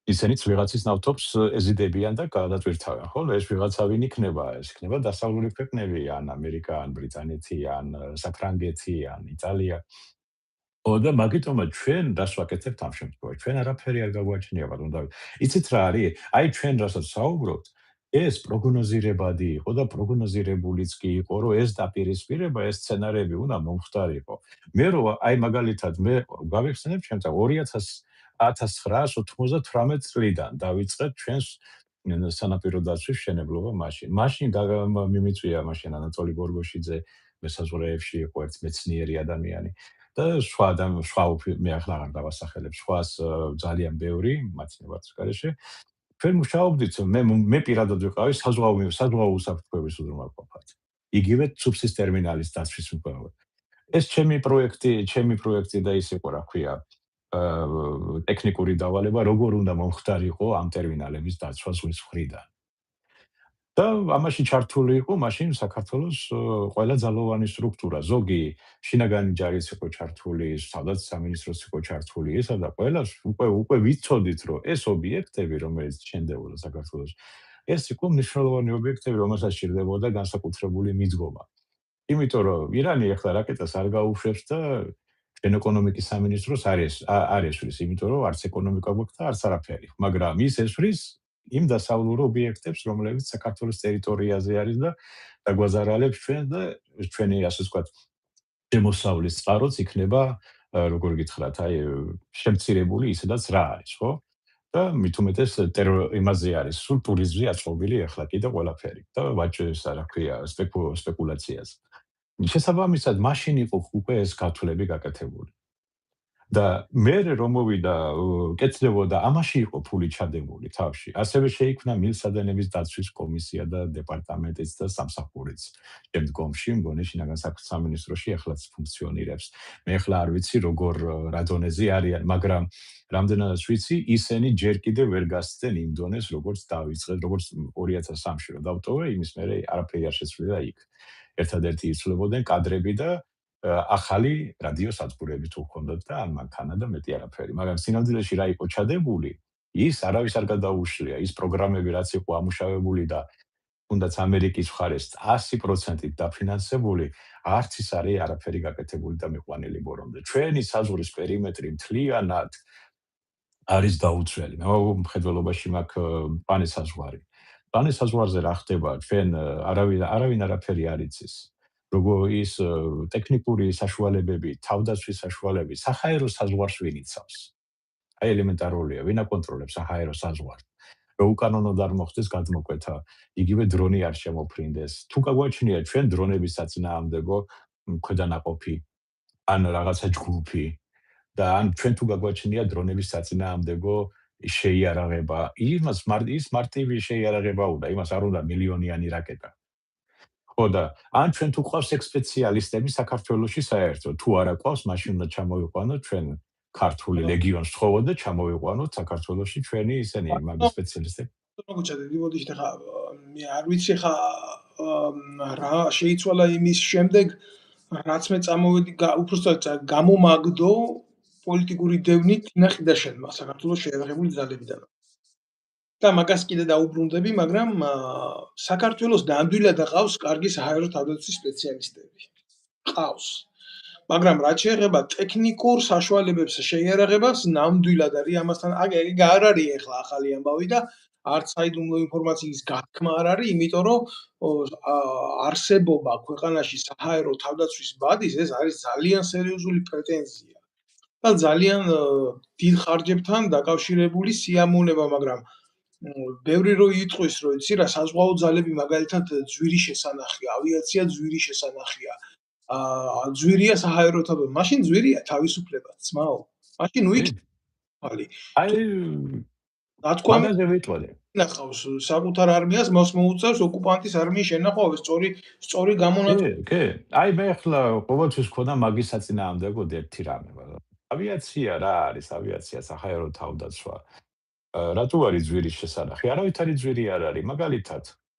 ისინიც ვიღაცის ნავთობს ეზიდებიან და გადაწვირთავენ, ხო? ეს ვიღაცა ვინ იქნება? ეს იქნება დასავლური ქვეყნები, ან ამერიკა, ან ბრიტანეთი, ან საფრანგეთი, ან იტალია. და მაგიტომაც ჩვენ რას ვაკეთებთ ამ შემთხვევაში? ჩვენ არაფერი არ გაგვაჩნია, ბატონო დავით. იცით რა არის? აი ჩვენ რასაც საუბრობთ, ეს პროგნოზირებადი იყო და პროგნოზირებულიც კი იყო, რომ ეს დაპირისპირება, ეს სცენარები უნდა მომხდარიყო. მე რო აი მაგალითად მე გავიხსენებ ჩემთან 1998 წლიდან დავიწყეთ ჩვენს სანაპირო დაცვის მშენებლობა მაშინ. მაშინ მიმიწვია მაშინ ანატოლი გორგოშიძე მესაზღვრეებში იყო ერთ მეცნიერი ადამიანი. და სხვა მე ახლა აღარ დავასახელებ, სხვას ძალიან ბევრი, მათი ნებართვის გარეშე. ჩვენ მუშაობდით, მე პირადად ვიყავი საზღვაო უსაფრთხოების უზრუნველყოფად. იგივე ცუფსის ტერმინალის დაცვის მკვლევარი. ეს ჩემი პროექტი და ის იყო, რა ქვია, ტექნიკური დავალება, როგორ უნდა მომხდარიყო ამ ტერმინალების დაცვა ზღვის მხრიდან. და ამაში ჩართული იყო მაშინ საქართველოს ყველა ძალოვანი სტრუქტურა, ზოგი შინაგანი ჯარიც იყო ჩართული, სადაც სამინისტროც იყო ჩართული, ესა და ყველას უკვე ვიცოდით, რომ ეს ობიექტები, რომელიც შენდებოდა საქართველოში, ეს იყო მნიშვნელოვანი ობიექტები, რომელსაც სჭირდებოდა განსაკუთრებული მიძღობა. იმიტომ რომ ირანი ახლა რაკეტას არ გაუშვებს და ჩვენ ეკონომიკის სამინისტროს არ ესვრის, იმიტომ რომ არც ეკონომიკა გვაქვს და არც არაფერი, მაგრამ ის ესვრის იმ დასავლურ ობიექტებს, რომლებიც საქართველოს ტერიტორიაზე არის და დაგვაზარალებს ჩვენ და ჩვენი ასე ვთქვათ შემოსავლის წყაროც იქნება, როგორ გითხრათ, აი შემცირებული ისედაც რა არის, ხო? და მით უმეტეს იმაზე არის, სულ ტურიზმზე აწყობილი ახლა კიდე ყველაფერი და ვაჭრებს, რა ქვია, სპეკულაციაზე. შესაბამისად, მაშინ იყო უკვე ეს გათვლები გაკეთებული. და მე რომ მოვიდა კეთდებოდა, ამაში იყო ფული ჩადებული თავში. ასევე შეიქმნა მილსადენების დაცვის კომისია და დეპარტამენტიც და სამსახურიც. შემდგომში მგონი შინაგან საქმეთა სამინისტროში ახლაც ფუნქციონირებს. მე ახლა არ ვიცი როგორ რა დონეზე არიან, მაგრამ რამდენადაც ვიცი, ისინი ჯერ კიდევ ვერ გასცენ იმ დონეს, როგორც დავიწყეთ, როგორც 2003-ში რომ დავტოვე, იმის მერე არაფერი არ შეცვლილა იქ. ერთადერთი იცვლებოდნენ კადრები და ახალი რადიოსადგურები თუ ჰქონდათ და ან მანქანა და მეტი არაფერი. მაგრამ სინამდვილეში რა იყო ჩადებული, ის არავის არ გადაუშლია. ის პროგრამები რაც იყო ამუშავებული და თუნდაც ამერიკის მხარეს 100%-ით დაფინანსებული, არც ის არის არაფერი გაკეთებული და მიყვანილი ბორომდე. ჩვენი საზღვრის პერიმეტრი მთლიანად არის დაუცველი. მე მხედველობაში მაქვს პანეს საზღვარი. პანეს საზღვარზე რა ხდება? ჩვენ არავინ არაფერი არ იცის. როგორ ის ტექნიკური საშუალებები, თავდაცვის საშუალებები, საჰაერო საზღვარს ვინ იცავს? აი ელემენტარულია, ვინ აკონტროლებს საჰაერო საზღვარს? რომ უკანონოდ არ მოხდეს გადმოკვეთა, იგივე დრონი არ შემოფრინდეს. თუ გაგვაჩნია ჩვენ დრონების საწინააღმდეგო ქვედანაყოფი, ან რაღაცა ჯგუფი და ან ჩვენ თუ გაგვაჩნია დრონების საწინააღმდეგო შეიარაღება, ის მარტივი შეიარაღება უნდა, იმას არ უნდა მილიონიანი რაკეტა. ხო და ან ჩვენ თუ ყავს ექსპეციალისტები საქართველოში საერთოდ, თუ არა ყავს, მაშინ უნდა ჩამოვიყვანოთ ჩვენ ქართული ლეგიონს თხოვოთ და ჩამოვიყვანოთ საქართველოში ჩვენი ისინი მაგის სპეციალისტები. მოგუჭედით, მოდიშთ ხა მე არ ვიცი ხა რა შეიცვალა იმის შემდეგ, რაც მე წამოვედი უბრალოდ გამომაგდო პოლიტიკური დევნით თინა ხიდაშენმა საქართველოს შეიარაღებული ძალებიდან. და მაგას კიდე დაუბრუნდები, მაგრამ საქართველოს ნამდვილად ყავს კარგი საჰაერო თავდაცვის სპეციალისტები. ყავს. მაგრამ რაც შეეხება ტექნიკურ საშუალებებს შეიარაღებას, ნამდვილად არის ამასთან ეგ არ არის ახლა ახალი ამბავი და არც საიდუმლო ინფორმაციის გათქმა არ არის, იმიტომ რომ არსებობა ქვეყანაში საჰაერო თავდაცვის ბადის ეს არის ძალიან სერიოზული პრეტენზია. და ძალიან დიდ ხარჯებთან დაკავშირებული სიამოვნება, მაგრამ ბევრი რო იტყვის, რომ იცი რა, საზღვაო ძალები მაგალითად ძვირი შესანახია, ავიაცია ძვირი შესანახია. ძვირია საჰაერო თავდაცვა, მაშინ ძვირია თავისუფლება, ძმაო. მაშინ უიქნები. აი, მაგაზე ვიტყოდი. ნახავს საკუთარ არმიას, მას მოუწევს ოკუპანტის არმიის შენახვა, სწორი გამონათქვამი. კი. აი მე ახლა ყოველთვის მქონდა მაგის საწინააღმდეგოდ ერთი რამე. ავიაცია რა არის? ავიაცია საჰაერო თავდაცვა. რატო არის ძვირის შესანახი? არავითარი ძვირი არ არის.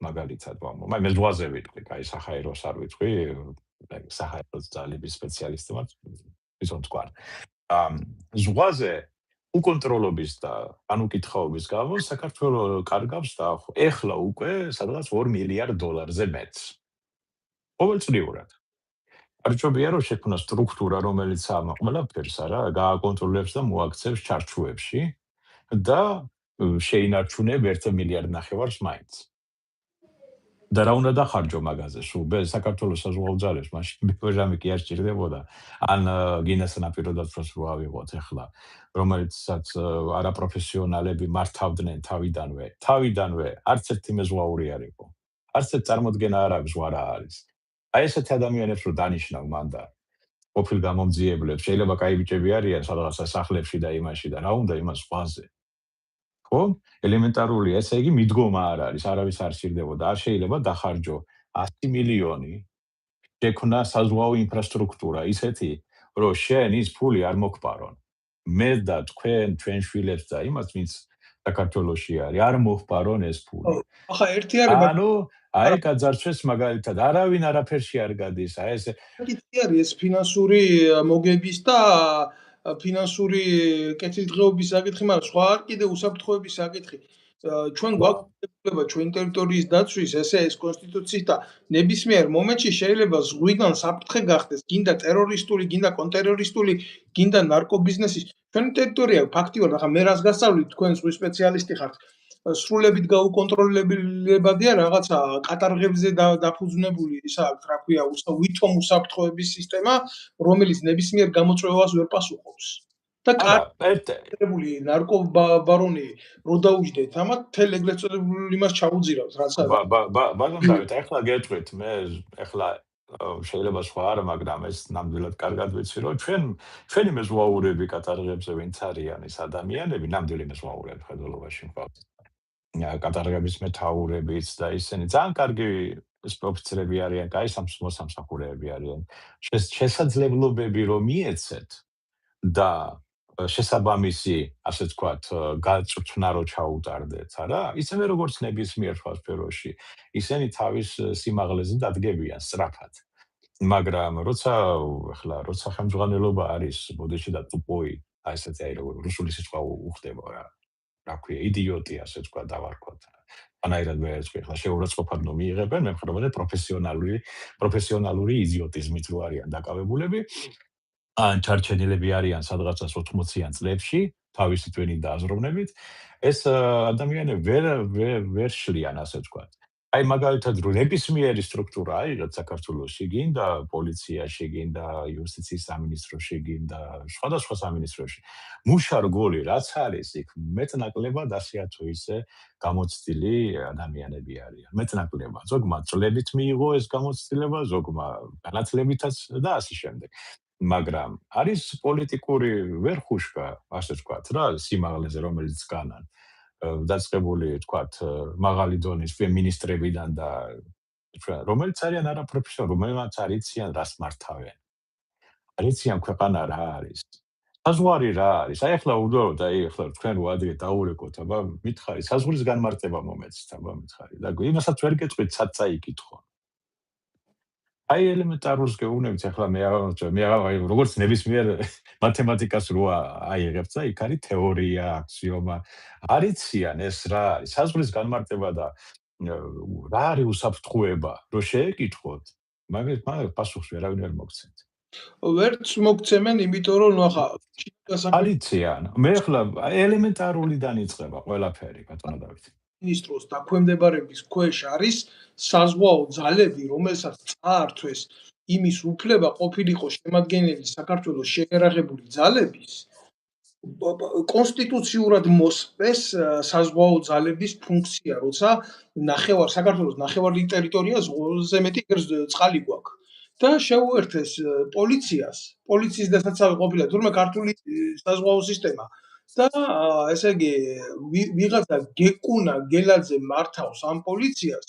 მაგალითად ვამბობ. მე ზღვაზე ვიტყვი, აი საჰაეროს არ ვიტყვი, საჰაერო ძალების სპეციალისტებმა იცოდეთ თქვა. ზღვაზე უკონტროლობის და განუკითხაობის გამო საქართველოს კარგავს და ეხლა უკვე სადღაც $2 მილიარდზე მეტს. ყოველწლიურად. არჩევია რომ შექმნა სტრუქტურა, რომელიც ამ ყველაფერს არა გააკონტროლებს და მოაქცევს ჩარჩოებში და შეინარჩუნებ 1.5 მილიარდს მაინც. და რა უნდა დახარჯო მაგაზე? სულ საქართველოს საზღვაო ძალებს მაშინ პროგრამი კი არ სჭირდებოდა. ან გინდა სანაპიროდაც რო ავიღოთ ახლა, რომელიცაც არაპროფესიონალები მართავდნენ თავიდანვე, არც ერთი მეზღვაური არ იყო. არც ერთ წარმოდგენა არ აქვს ზღვა რა არის. აი ესეთი ადამიანებს რო დანიშნავ მანდა ყოფილ გამომძიებლებს, შეიძლება კაი ბიჭები არიან სადღაც სახლებში და იმაში და რა უნდა იმას ზღვაზე. ხო? ელემენტარულია, ესე იგი მიდგომა არ არის, არავის არ სჭირდებოდა. არ შეიძლება დახარჯო 100 მილიონი შექმნა საზღვაო ინფრასტრუქტურა ისეთი, რომ შენ ის ფული არ მოგპარონ. მე და ჩვენ შვილებს და იმას, ვინც საქართველოში არის, არ მოგპარონ ეს ფული. ახლა ერთი არის ანუ აი გაძარცვეს მაგალითად, არავინ არაფერში არ გადის, აი ეს საკითხი არის ეს ფინანსური მოგების და ფინანსური კეთილდღეობის საკითხი, მაგრამ სხვა კიდე უსაფრთხოების საკითხი. ჩვენ გვაქვს ჩვენ ტერიტორიის დაცვის ეს კონსტიტუციის და ნებისმიერ მომენტში შეიძლება ზღვიდან საფრთხე გახდეს, გინდა ტერორისტული, გინდა კონტერორისტული, გინდა ნარკობიზნესის. ჩვენი ტერიტორია ფაქტიურად, ახლა მე რას გასწავლით, თქვენ ზღვის სპეციალისტი ხართ. სრულებით გაუკონტროლებადი რაღაცა კატარღებზე დაფუძნებული ისა რა ქვია ვითომ უსაფრთხოების სისტემა, რომელიც ნებისმიერ გამოწვევას ვერ პასუხობს. და კარტებული ნარკობარონი რო დაუჯდეთ, ამათ თელ ეგრეთ წოდებულ იმას ჩაუძირავთ, რაც არის. ბატონ დავით, ახლა გეტყვით, მე ახლა შეიძლება სხვა არა, მაგრამ ეს ნამდვილად კარგად ვიცი, რომ ჩვენი მეზღვაურები კატარღებზე ვინც არიან ეს ადამიანები, ნამდვილი მეზღვაურები ხედველობაში მყავს. კატარღების მეთაურებიც და ისინი ძალიან კარგი ოფიცრები არიან, კაი მოსამსახურეები არიან. შესაძლებლობები რომ მიეცეთ და შესაბამისი, ასე ვთქვათ, გაწვრთნა რო ჩაუტარდეთ, არა? ისევე როგორც ნებისმიერ სფეროში, ისინი თავის სიმაღლეზე დადგებიან სწრაფად. მაგრამ როცა ხელმძღვანელობა არის ბოდიში და ტუპოი, აი ესეთი აი როგორ რუსული სიტყვა უხდება რა. რა ქვია, იდიოტი, ასე ვთქვათ, დავარქვათ. ანაირად მე ეს ხა შეურაცხყოფად მიიღებენ, მე მხრობენ პროფესიონალური იდიოტიზმით რო არიან დაკავებულები. ან ჩარჩენილები არიან სადღაცას 80-იან წლებში, თავისი ტვინით და აზროვნებით, ეს ადამიანები ვერ შლიან, ასე ვთქვათ. აი მაგალითად რო ნებისმიერი სტრუქტურა აიღეთ საქართველოში, გინდა პოლიციაში, გინდა იუსტიციის სამინისტროში, გინდა სხვადასხვა სამინისტროში, მუშა რგოლი რაც არის, იქ მეტნაკლებად ასე თუ ისე გამოცდილი ადამიანები არიან. მეტნაკლებად, ზოგმა წლებით მიიღო ეს გამოცდილება, ზოგმა განათლებითაც და ასე შემდეგ. მაგრამ არის პოლიტიკური ვერხუშკა, ასე ვთქვათ რა, სიმაღლეზე რომელიც განან დაწყებული, ვთქვათ, მაღალი დონის მინისტრებიდან და რომელიც არიან არაპროფესიონალი, რომელმაც არიციან რას მართავენ. არიციან ქვეყანა რა არის. საზღვარი რა არის? აი ახლა უბრალოდ აი ახლა თქვენ რო ადრე დაურეკოთ, აბა მითხარი, საზღვრის განმარტება მომეცით, აბა მითხარი. და იმასაც ვერ გეტყვით, სად წაიკითხო. აი ელემენტარულს გეუბნებით, ახლა მე როგორც ნებისმიერ მათემატიკას რო აიღებთ და იქ არის თეორია, აქსიომა. არიციან ეს რა არის? საზღვრის განმარტება და რა არის უსაფრთხოება, რო შეეკითხოთ, მაგას პასუხს ვერავინ ვერ მოგცემთ. ვერც მოგცემენ, იმიტომ რომ ნახა, არიციან. მე ახლა ელემენტარულიდან იწყება ყველაფერი, ბატონო დავით. მინისტროს დაქვემდებარების ქვეშ არის საზღვაო ძალები, რომელსაც წაართვეს იმის უფლება ყოფილიყო შემადგენელი საქართველოს შეერაღებული ძალების კონსტიტუციურად მოსწეს საზღვაო ძალების ფუნქცია, როცა საქართველოს ნახევარი ტერიტორია ზღვაზე მეტი წყალი გვაქვს. და შეუერთეს პოლიციის დასაცავი ყოფილა თურმე ქართული საზღვაო სისტემა. და ესე იგი ვიღაცა გეკუნა გელაძე მართავს ამ პოლიციას,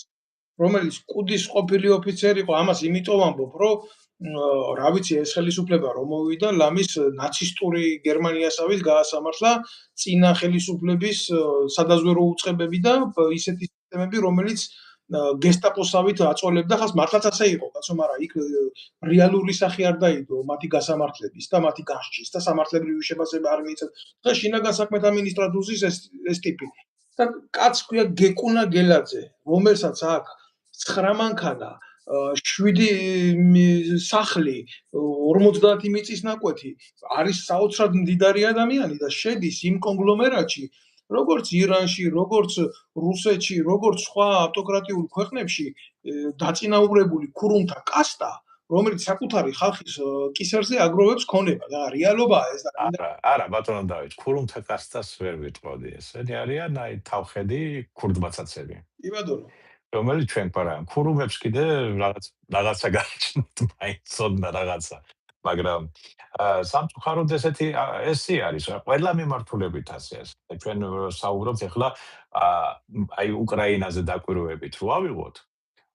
რომელიც კუდის ყოფილი ოფიცერი იყო, ამას იმიტომ ვამბობ, რომ რა ვიცი, ეს ხელისუფლება რომ მოვიდა, ლამის ნაცისტური გერმანიასავით გაასამართლა წინა ხელისუფლების სადაზვერო უწყებები და ისეთი სისტემები, რომელიც გესტაპოსავით აწოლებდა, ხას მართლაც ასე იყო, კაცო, მაგრამ იქ რეალური სახი არ დაიდო მათი გასამართლების და მათი განსჯის და სამართლებრივი შეფასება არ მიეცათ. და შინაგან საქმეთა მინისტრატურის ეს ტიპი. და კაცს ქვია გეკუნა გელაძე, რომელსაც აქვს 9 მანქანა, 7 სახლი, 50 მიწის ნაკვეთი, არის საოცრად მდიდარი ადამიანი და შედის იმ კონგლომერატში, როგორც ირანში, როგორც რუსეთში, როგორც სხვა ავტოკრატიულ ქვეყნებში დაწინაურებული ქურუმთა კასტა, რომელიც საკუთარი ხალხის კისერზე აგროვებს ქონება და რეალობაა ეს და არა ბატონო დავით, ქურუმთა კასტას ვერ ვიტყოდი, ესენი არიან აი თავხედი ქურდმაცაცები. კი ბატონო. რომელიც ჩვენ პარამ ქურუმებს კიდე რაღაცა გააჩნდათ, მაინცოდნა რაღაცა. მაგრამ სამწუხაროდ ესეთი ესე არის, ყველა მიმართულებით ასეა. ჩვენ საუბრობთ ახლა აი უკრაინაზე დაკვირვებით რო ავიღოთ.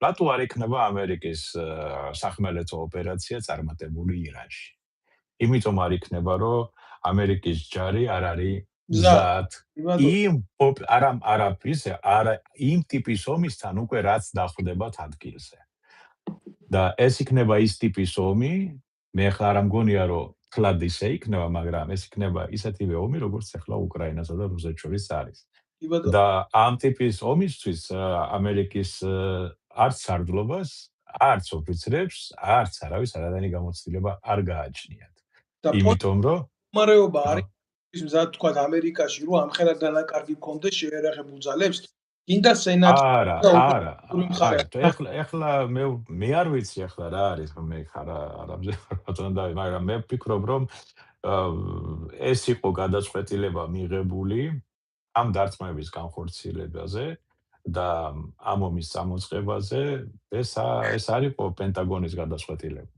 რატო არ იქნება ამერიკის სახმელეთო ოპერაცია წარმატებული ირანში? იმიტომ არ იქნება, რომ ამერიკის ჯარი არ არის მზად იმ ტიპის ომისთან უკვე რაც დახვდებათ ადგილზე. და ეს იქნება ის ტიპის ომი, მე ახლა არ მგონია, რომ თლად ისე იქნება, მაგრამ ეს იქნება ისეთივე ომი, როგორც ახლა უკრაინასა და რუსეთს შორის არის. და ამ ტიპის ომისთვის ამერიკის არც სარდლობას, არც ოფიცრებს, არც არავის არადანი გამოცდილება არ გააჩნიათ. იმიტომ რომ მარეობა არის ის მზად თქვა ამერიკაში, რომ ამხელა დანაკარგი კონდეს შეერაღებულ ძალებს, კიდე სენატი ეხლა მე არ ვიცი ახლა რა არის, მე არა ბატონო დავით, მაგრამ მე ვფიქრობ, რომ ეს იყო გადაწყვეტილება მიღებული ამ დარწმუნების განხორციელებაზე და ამ ომის წამოწყებაზე, ეს არ იყო პენტაგონის გადაწყვეტილება.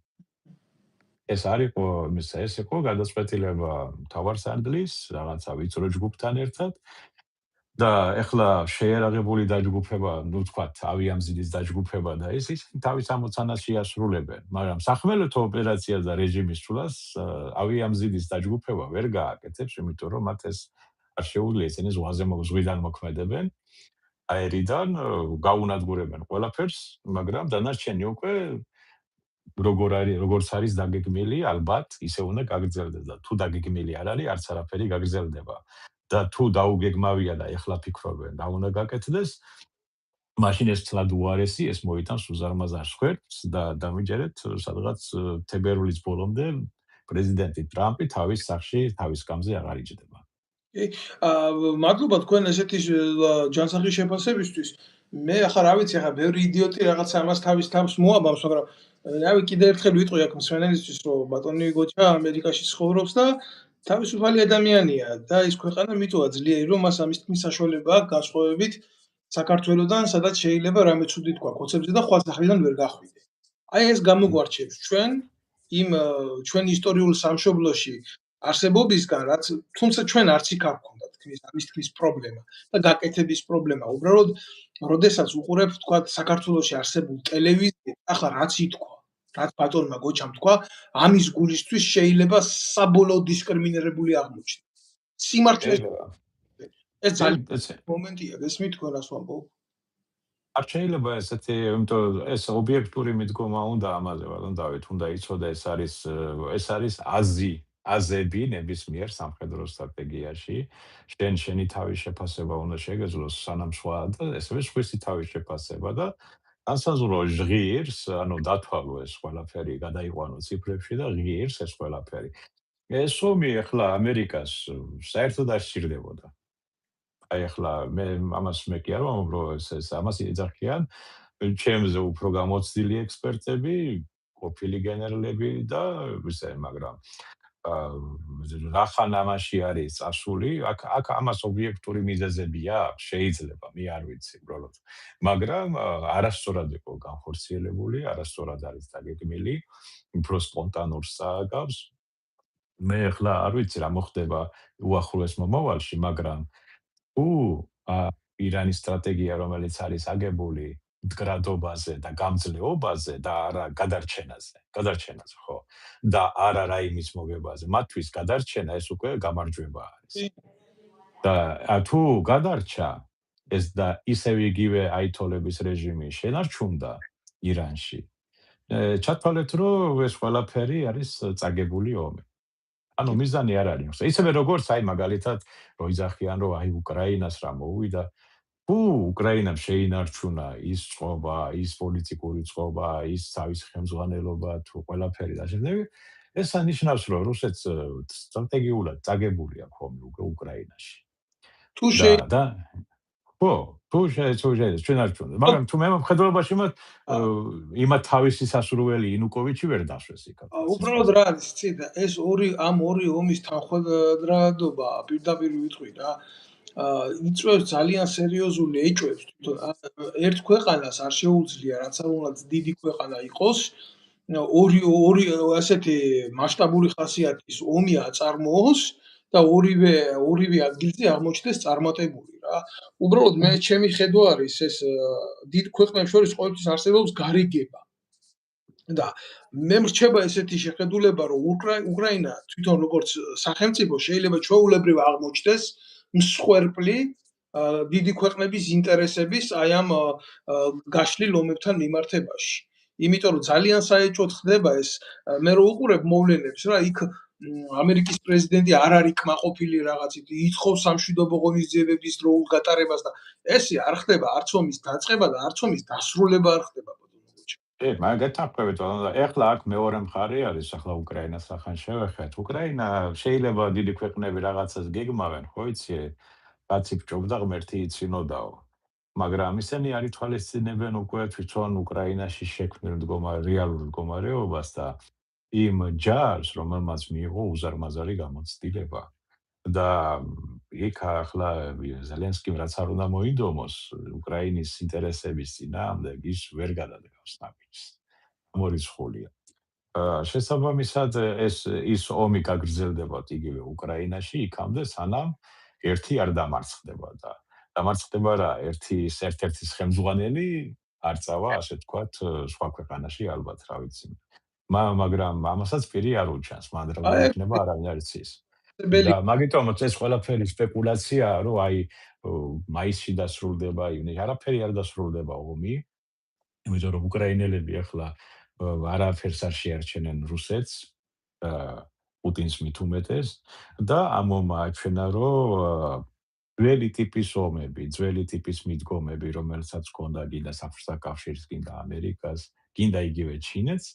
ეს იყო გადაწყვეტილება მთავარსარდლის, რაღაცა ვიწრო ჯგუფთან ერთად და ეხლა შეერაღებული დაჯგუფება, ნუ თქვათ, ავიამზიდის დაჯგუფება და ის თავის ამოცანას შეასრულებენ, მაგრამ სახმელეთო ოპერაცია და რეჟიმის ცვლას ავიამზიდის დაჯგუფება ვერ გააკეთებს, იმიტომ რომ მათ ეს არ შეუძლია, ისინი ზღვიდან მოქმედებენ, აერიდან გაუნადგურებენ ყველაფერს, მაგრამ დანარჩენი უკვე როგორც არის დაგეგმილი, ალბათ ისე უნდა გაგრძელდეს და თუ დაგეგმილი არ არის, არც არაფერი გაგრძელდება. და თუ დაუგეგმავია და ეხლა ფიქრობენ რა უნდა გაკეთდეს, მაშინ ეს ცლად უარესი, ეს მოიტანს უზარმაზარ ხვერტს და დამიჯერეთ სადღაც თებერვლის ბოლომდე პრეზიდენტი ტრამპი თავის სახში, თავის კამზე აღარ იჯდება. მადლობა თქვენ ესეთი ჯანსაღი შეფასებისთვის. მე ახლა რა ვიცი, ახლა ბევრი იდიოტი რაღაცა ამას თავის თავს მოაბამს, მაგრამ რავი, კიდე ერთხელ ვიტყვი აქ მსმენელისთვის, რომ ბატონი გოჩა ამერიკაში ცხოვრობს და თავისუფალი ადამიანია და ის ქვეყანა მიტოა ძლიერი, რომ მას ამის თქმის საშუალება აქვს განსხვავებით საქართველოსთან, სადაც შეიძლება რამე ცუდი თქვა კოცებზე და ხვალ სახლიდან ვერ გახვიდე. აი ეს გამოგვარჩევს ჩვენ ისტორიულ სამშობლოში არსებობისგან, რაც თუმცა ჩვენ არც იქ არ გქონდა ამის თქმის პრობლემა და გაკეთების პრობლემა. უბრალოდ, როდესაც უყურებ, თქვა, საქართველოში არსებულ ტელევიზიას, ახლა რაც ითქვა, რაც ბატონმა გოჩამ თქვა, ამის გულისთვის შეიძლება საბოლოო დისკრიმინირებული აღმოჩნდეს. სიმართლე ეს ძალიან მომენტია, გესმით თქვენ რას ვამბობ? არ შეიძლება ესეთი, იმიტომ ეს ობიექტური მიდგომა უნდა ამაზე, ბატონ დავით, უნდა იცოდე ეს არის აზები ნებისმიერ სამხედრო სტრატეგიაში. შენი თავის შეფასება უნდა შეგეძლოს სანამ სხვა და ესევე სხვისი თავის შეფასება და განსაზღვრო ჟღიერს, ანუ დათვალო ეს ყველაფერი, გადაიყვანო ციფრებში და ჟღიერს ეს ყველაფერი. ეს ომი ახლა ამერიკას საერთოდ არ სჭირდებოდა. აი ახლა მე ამას კი არ ვამბობ, რომ ეს ამას ეძახიან ჩემზე უფრო გამოცდილი ექსპერტები, ყოფილი გენერლები და ისე, მაგრამ რახან ამაში არის წასული, აქ ამას ობიექტური მიზეზები აქვს, შეიძლება, მე არ ვიცი უბრალოდ. მაგრამ არასწორად იყო განხორციელებული, არასწორად არის დაგეგმილი, უფრო სპონტანურს წააგავს მე ახლა არ ვიცი რა მოხდება უახლოეს მომავალში, მაგრამ თუ ირანის სტრატეგია, რომელიც არის აგებული მდგრადობაზე და გამძლეობაზე და არა გადარჩენაზე, ხო? და არა რაიმის მოგებაზე. მათთვის გადარჩენა ეს უკვე გამარჯვება არის. და თუ გადარჩა ეს და ისევ იგივე აითოლების რეჟიმი შენარჩუნდა ირანში, ჩათვალეთ, რომ ეს ყველაფერი არის წაგებული ომი. ანუ მიზანი არ არის. ისევე როგორც მაგალითად რო იძახიან, რომ უკრაინას რა მოუვიდა, თუ უკრაინამ შეინარჩუნა ის წყობა, ის პოლიტიკური წყობა, ის თავის ხელმძღვანელობა თუ ყველაფერი და შემდეგ, ეს ანიშნავს, რომ რუსეთს სტრატეგიულად წაგებული აქვს ომი უკრაინაში. თუ და ხო, თუ შეინარჩუნოს, მაგრამ თუ მე მხედველობაში მათ იმათ თავისი სასურველი ინუკოვიჩი ვერ დასვეს იქ. უბრალოდ რა არის ცი და ეს ამ ორი ომის თანხმადრადობა პირდაპირ ვიტყვი რა. იწვევს ძალიან სერიოზული ეჭვებს თვითონ ერთ ქვეყანას არ შეუძლია რაც არ უნდა დიდი ქვეყანა იყოს ორი ასეთი მასშტაბური ხასიათის ომი აწარმოოს და ორივე ადგილზე აღმოჩნდეს წარმატებული რა. უბრალოდ მე ჩემი ხედვა არის ეს დიდ ქვეყნებს შორის ყოველთვის არსებობს გარიგება. და მე მრჩება ესეთი შეხედულება, რომ უკრაინა თვითონ როგორც სახელმწიფო შეიძლება ჩვეულებრივ აღმოჩნდეს მსხვერპლი დიდი ქვეყნების ინტერესების აი ამ გაშლილ ომებთან მიმართებაში. იმიტომ რომ ძალიან საეჭვოდ ხდება ეს, მე რო უყურებ მოვლენებს რა, იქ ამერიკის პრეზიდენტი არ არის კმაყოფილი რაღაცით, ითხოვს სამშვიდობო ღონისძიებების დროულ გატარებას და ესე არ ხდება არც ომის დაწყება და არც ომის დასრულება არ ხდება. მაგათაყვებით და ეხლა აქ მეორე მხარე არის, ახლა უკრაინას ახან შევეხეთ. უკრაინა შეიძლება დიდი ქვეყნები რაღაცას გეგმავენ, ხო იცი? კაცი ბჭობდა ღმერთი იცინოდაო. მაგრამ ისინი არ ითვალისწინებენ უკვე თვითონ უკრაინაში შექმნილ რეალურ მდგომარეობას და იმ ჯარს, რომელმაც მიიღო უზარმაზარი გამოცდილება. და იქ ახლა ზელენსკიმ რაც არ უნდა მოიდომოს უკრაინის ინტერესების წინააღმდეგ, ის ვერ გადადგავს ნაბიჯს. მორიცხულია. შესაბამისად ის ომი გაგრძელდებათ იგივე უკრაინაში იქამდე სანამ ერთი არ დამარცხდება და დამარცხდება რა, ერთ-ერთის ხელმძღვანელი არ წავა, ასე თქვათ, სხვა ქვეყანაში ალბათ, რა ვიცი. მაგრამ ამასაც პირი არ უჩანს, მანდ რა იქნება არავინ არ იცის. და მაგიტომაც ეს ყველაფერი სპეკულაციაა, რომ აი მაისში დასრულდება, ივნისში არაფერი არ დასრულდება ომი. იმიტომ რომ უკრაინელები ახლა არაფერს არ შეარჩენენ რუსეთს, პუტინს მით უმეტეს და ამ ომმა აჩვენა, რომ ძველი ტიპის ომები, ძველი ტიპის მიდგომები, რომელსაც ჰქონდა გინდა საბჭოთა კავშირს, გინდა ამერიკას, გინდა იგივე ჩინეთს,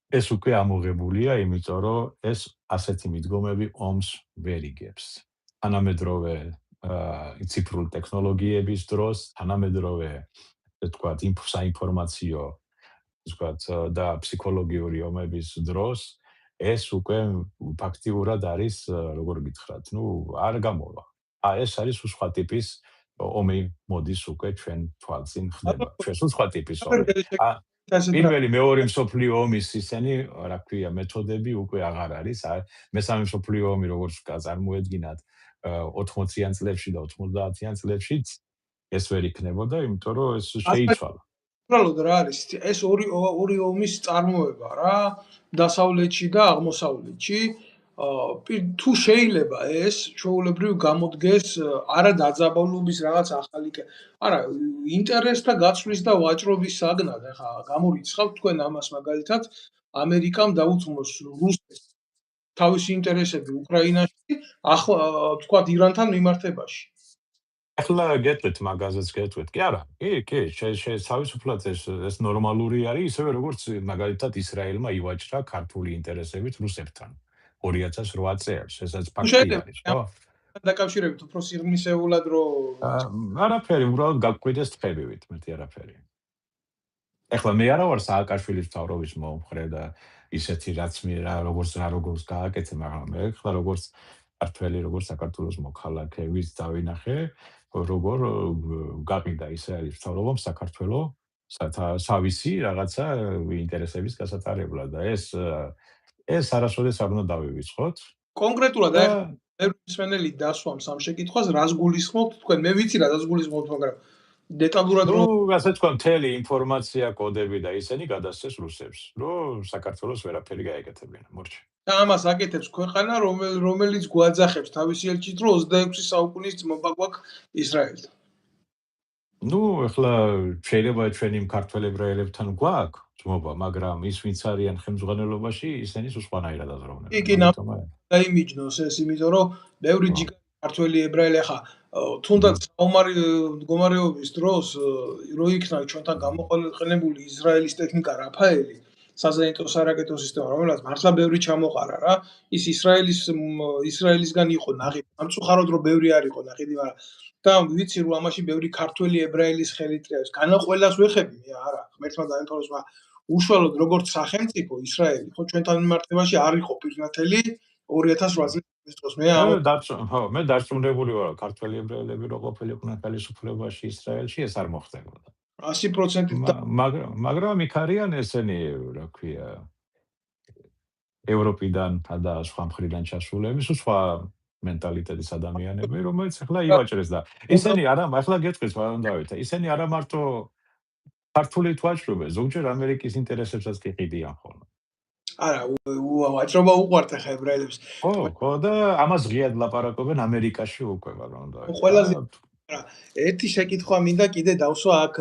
ეს უკვე ამოღებულია, იმიტომ რომ ეს ასეთი მიდგომები ომს ვერ იგებს. თანამედროვე ციფრული ტექნოლოგიების დროს, თანამედროვე თქვათ საინფორმაციო თქვათ და ფსიქოლოგიური ომების დროს ეს უკვე ფაქტიურად არის, როგორ გითხრათ, არ გამოვა. ეს არის სხვა ტიპის ომი მოდის უკვე ჩვენ თვალწინ ხდება. ჩვენ სხვა ტიპის ომი. პირველი მეორე მსოფლიო ომის ისენი, რა ქვია, მეთოდები უკვე აღარ არის. მესამე მსოფლიო ომი როგორც წარმოედგინათ 80-იან წლებში და 90-იან წლებში ეს ვერ იქნებოდა, იმიტომ რომ ეს შეიცვალა. უბრალოდ რა არის, ეს ორი ომის წარმოება რა, დასავლეთში და აღმოსავლეთში. თუ შეიძლება ეს ჩვეულებრივ გამოდგეს არა დაძაბულობის რაღაც ახალი არა ინტერესთა გაცვლის და ვაჭრობის საგნად. ახლა გამორიცხავთ თქვენ ამას მაგალითად ამერიკამ დაუთმოს რუსეთს თავისი ინტერესები უკრაინაში, ახლა თქვათ ირანთან მიმართებაში. ახლა გეტყვით მაგაზეც გეტყვით. კი არა, კი, თავისუფლად ეს ნორმალური არის, ისევე როგორც მაგალითად ისრაელმა ივაჭრა ქართული ინტერესებით რუსეთთან 2008 წელს, ესაც ფაქტი არის, ხო? დაკავშირებით უფრო სიღრმისეულად რომ არაფერი, უბრალოდ გაგვკვირდეს თქებივით, მერტი არაფერი. ახლა მე არა ვარ სააკაშვილის მთავრობის მომხრე და ისეთი რაც როგორც გააკეთე, მაგრამ მე ახლა როგორც ქართველი, როგორც საქართველოს მოქალაქე, ვის დავინახე, როგორ გაყიდა ისრაელის მთავრობამ საქართველოს თავისი რაღაცა ინტერესების გასატარებლად და ეს ეს არასოდეს არ უნდა დავივიწყოთ კონკრეტულად და მე მსმენელი დასვამს ამ შეკითხვას, რას გულისხმობთ თქვენ? მე ვიცი რას გულისხმობთ, მაგრამ დეტალურად ნუ ასე თქვა მთელი ინფორმაცია, კოდები და ისინი გადასცეს რუსებს, რომ საქართველოს ვერაფერი გაეკეთებინა. მორჩა. და ამას აკეთებს ქვეყანა, რომელიც გვაძახებს თავისი ელჩით, რომ 26 საუკუნის ძმობა გვაქვს ისრაელთან. ნუ ახლა შეიძლება ჩვენი ქართველ ებრაელებთან გვაქვს ძმობა, მაგრამ ის ვინც არიან ხელმძღვანელობაში, ისინი სხვანაირად აზროვნებენ. კი, დაიმიჯნოს ეს, იმიტომ რომ ბევრი ჯიგარი ქართველი ებრაელი ახლა თუნდაც საომარი მდგომარეობის დროს რო იქნა ჩვენთან გამოყენებული ისრაელის ტექნიკა რაფაელი, საზეიმო სარაკეტო სისტემა, რომელიც მართლა ბევრი ჩამოყარა რა, ის ისრაელისგან იყო ნაყიდი. ამწუხაროდ რომ ბევრი არ იყო ნაყიდი, მაგრამ და ვიცი რომ ამაში ბევრი ქართველი ებრაელის ხელი ტრიალს. განა ყველას ვეხები, მე არა, ღმერთმა დაემთავროს, მაგრამ უშუალოდ როგორც სახელმწიფო ისრაელი, ხო ჩვენთან მიმართებაში არ იყო პირნათელი 2008 წელს მე დარწმუნებული ვარ, ქართველი ებრაელები რო ყოფილიყვნენ ხელისუფლებაში ისრაელში, ეს არ მოხდებოდა. 100% მაგრამ იქ არიან ესენი, რა ქვია, ევროპიდან და სხვა მხრიდან ჩასულები, სხვა მენტალიტეტის ადამიანები, რომელიც ახლა ივაჭრეს და ისინი არა, ახლა გეტყვის ვარონ დავით, ისინი არა მარტო ქართული თვალშრობენ, ზოგჯერ ამერიკის ინტერესებსაც კი ყიდიან ხოლმე. არა, ვაჭრობა უყვართ ახლა ებრაელებს. ხო, და ამას ღიად ლაპარაკობენ ამერიკაში უკვე ვარონ დავით. ყველაზე ერთი შეკითხვა მინდა კიდე დავსვა აქ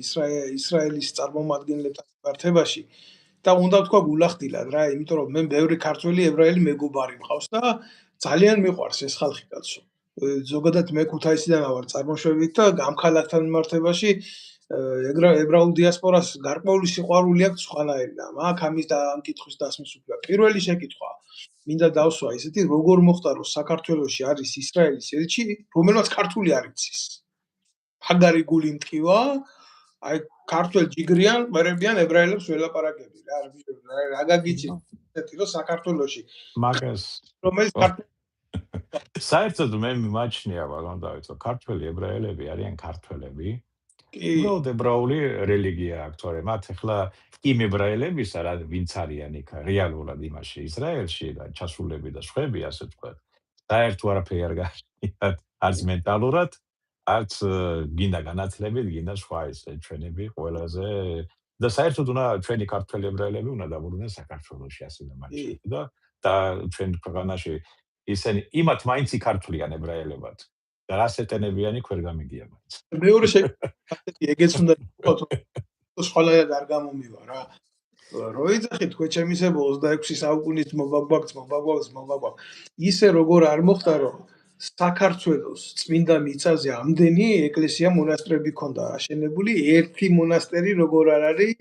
ისრაელის წარმომადგენლებთან მიმართებაში და უნდა ვთქვა გულახდილად რა, იმიტომ რომ მე ბევრი ქართველი ებრაელი მეგობარი მყავს და ძალიან მიყვარს ეს ხალხი კაცო. ზოგადად მე ქუთაისიდან ვარ წარმოშობით და ამ ქალაქთან მიმართებაში ებრაულ დიასპორას გარკვეული სიყვარული აქვს სხვანაირი და აქ ამის და ამ კითხვის დასმის უფლება. პირველი შეკითხვა მინდა დავსვა ისეთი, როგორ მოხდა რომ საქართველოში არის ისრაელის ელჩი, რომელმაც ქართული არ იცის. მაგარი გული მტკივა, აი ქართველ ჯიგრიან, მერებიან ებრაელებს ველაპარაკები რა, რა გაგიჩი ესეთი რომ საქართველოში მაგას რომელიც საერთოდ მე მიმაჩნია ვაგონ დავიწყო, ქართველი ებრაელები არიან ქართველები. უბრალოდ ებრაული რელიგია აქვს, თორე მათ ახლა იმ ებრაელებისა, ვინც არიან იქ რეალურად იმაში ისრაელში და ჩასულები და სხვები, ასე ვთქვათ, საერთოდ არაფერი არ გააჩნიათ, არც მენტალურად, არც გინდა განათლებით, გინდა სხვა ისე ჩვენები ყველაზე და საერთოდ უნდა ჩვენი ქართველი ებრაელები უნდა დაბრუნდნენ საქართველოში ასე და მარტო და ჩვენ ქვეყანაში ისინი იმათ მაინც იქართლიან ებრაელებად. და რას ეტენებიანი ქვერ გამიგია მაინც. მეორე შეკითხვა ეგეც უნდა თქვა, სხვანაირად არ გამომივა რა. რო იძახით თქვენ ჩემისებო 26 საუკუნის ძმობა გვაქვს. ისე როგორ არ მოხდა რომ საქართველოს წმინდა მიწაზე ამდენი ეკლესია მონასტრები ქონდა აშენებული, ერთი მონასტერი როგორ არ არის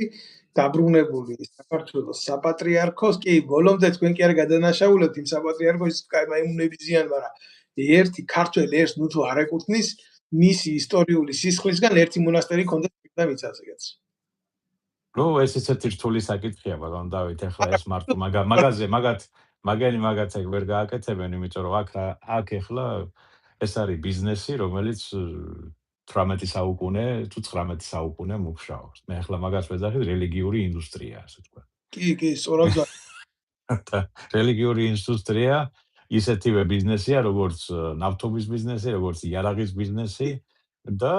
დაბრუნებული საქართველოს საპატრიარქოს, კი ბოლომდე თქვენ კი არ გადანაშაულებთ იმ საპატრიარქოს მაიმუნებიზიან, მაგრამ ერთი ქართველი ერთ ნუ თუ არ ეკუთვნის მისი ისტორიული სისხლისგან ერთი მონასტერი ქონდა წმინდა მიწაზე კაცი. რო ეს ესეთი რთული საკითხია, მაგრამ დავით ახლა ეს მარტო მაგათ ეგ ვერ გააკეთებენ, იმიტომ რომ აქ ახლა ეს არის ბიზნესი, რომელიც 18 საუკუნე თუ 19 საუკუნე მუშაობს. მე ახლა მაგას ვეძახით რელიგიური ინდუსტრია, ასე ვთქვათ. კი, სწორად. რელიგიური ინდუსტრია ისეთივე ბიზნესია, როგორც ნავთობის ბიზნესი, როგორც იარაღის ბიზნესი და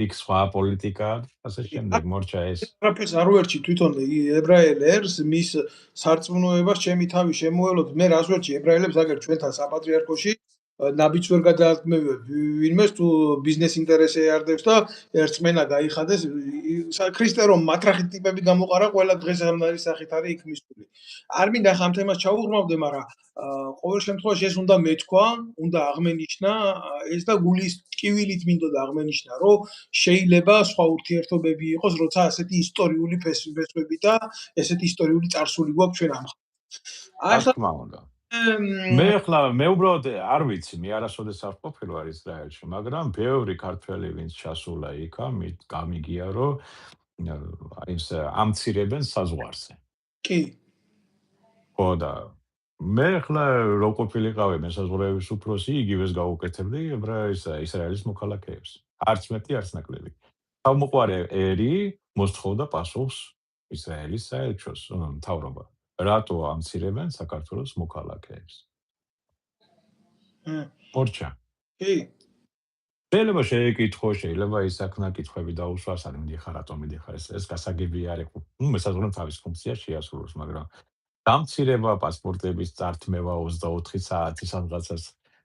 იქ სხვა პოლიტიკა, ასე შემდეგ, მორჩა ეს. არაფერს არ ვერჩი თვითონ ებრაელებს, მის სარწმუნოებას ჩემი თავი შემოელოთ, მე რას ვერჩი ებრაელებს, აგერ ჩვენთან საპატრიარქოში ნაბიჯს ვერ გადაადგმევებ ვინმეს თუ ბიზნეს ინტერესი ეარდებს და ერთმენა გაიხადეს ქრისტე რომ მატრახით ტიპები გამოყარა ყველა დღეს ამ არის სახით არის იქ მისული. არ მინდა ხამ თემას ჩაუღრმავდე, მაგრამ ყოველ შემთხვევაში ეს უნდა მეთქვა, უნდა აღმენიშნა ეს და გულის ტკივილით მინდოდა აღმენიშნა, რომ შეიძლება სხვა ურთიერთობები იყოს, როცა ასეთი ისტორიული ფესვები და ესეთი ისტორიული წარსული გვაქვს ჩვენ ამ ახლა მე უბრალოდ არ ვიცი, მე არასოდეს არ ყოფილი ვარ ისრაელში, მაგრამ ბევრი ქართველი ვინც ჩასულა იქა, გამიგია რომ ის ამცირებენ საზღვარზე. კი. ხო და მე ახლა რო ყოფილიყავი მესაზღვრეების უფროსი, იგივეს გავუკეთებდი ისრაელის მოქალაქეებს. არც მეტი, არც ნაკლები. თავმოყარე ერი მოსთხოვდა პასუხს ისრაელის საელჩოს მთავრობა. რატო ამცირებენ საქართველოს მოქალაქეებს? მორჩა. კი. შეიძლება შეეკითხო, შეიძლება ისაქნა კითხვები დაუსვას, ან მიდიხარ, რატომ მიდიხარ, ეს გასაგები არ იყო. მესაზღვრემ თავის ფუნქციას შეასრულოს, მაგრამ დამცირება პასპორტების წართმევა 24 საათი სადღაცას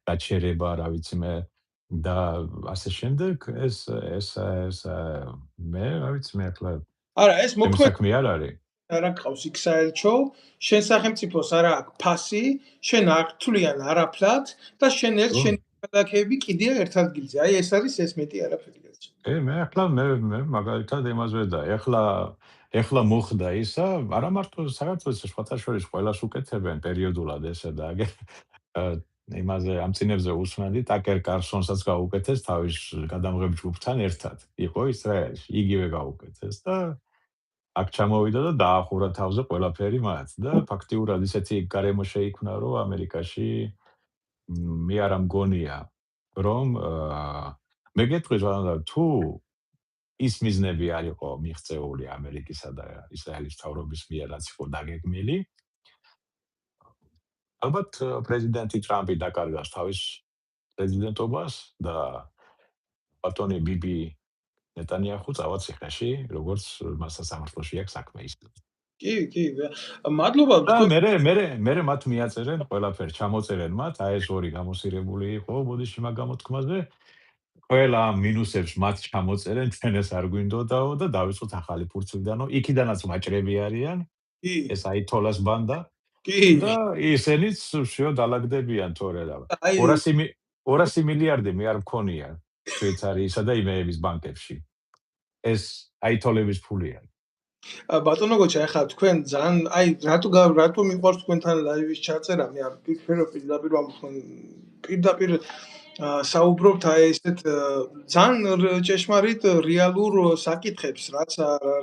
გაჩერება, რა ვიცი მე და ასე შემდეგ, ეს მე რა ვიცი მე ახლა არა, ეს ჩემი მოქმედ საქმე არ არის. არ აქვს იქ საელჩო, შენ სახელმწიფოს არ აქვს ფასი, შენ არ თვლიან არაფრად და შენ ერთ შენ ქალაქები კიდია ერთ ადგილზე. აი ეს არის ეს მეტი არაფერი გეცი. მე ახლა მე მაგალითად იმაზე და ეხლა მოხდა ისა, არა მარტო საქართველოს სხვათა შორის ყველას უკეთებენ პერიოდულად ესე და აგერ იმაზე ამ წინებზე უსმენდი ტაკერ კარსონსაც გაუკეთეს თავის გადამღებ ჯგუფთან ერთად. იყო ისრაელში, იგივე გაუკეთეს და აქ ჩამოვიდა და დაახურა თავზე ყველაფერი მათ და ფაქტიურად ისეთი გარემო შეიქმნა, რომ ამერიკაში მე არ მგონია, რომ მე გეტყვი რა თუ ის მიზნები არ იყო მიღწეული ამერიკისა და ისრაელის მთავრობის მიერ, რაც იყო დაგეგმილი, ალბათ პრეზიდენტი ტრამპი დაკარგავს თავის პრეზიდენტობას და ბატონი ბიბი ნეტანიაჰუ წავა ციხეში, როგორც მას სასამართლოში აქვს საქმე ის. კი, მადლობა და მე მათ მიაწერენ ყველაფერს, ჩამოწერენ მათ, აი ეს ორი გამოსირებული იყო ბოდიში მაგ გამოთქმაზე. ყველა ამ მინუსებს მათ ჩამოწერენ, ჩვენ ეს არ გვინდოდაო და დავიწყოთ ახალი ფურცლიდანო. იქიდანაც მაჭრები არიან. კი. ეს აითოლას ბანდა. კი. და ისინიც შუა დალაგდებიან თორე და 200 მილიარდი მე არ მქონია შვეიცარიისა და იმეების ბანკებში. ეს აითოლების ფულია. ბატონო გოჩა, ახლა თქვენ ძალიან აი რატო მიყვარს თქვენთან ლაივის ჩაწერა? მე პირდაპირ პირდაპირ საუბრობთ აი ესეთ ძალიან ჭეშმარიტ რეალურ საკითხებს, რაც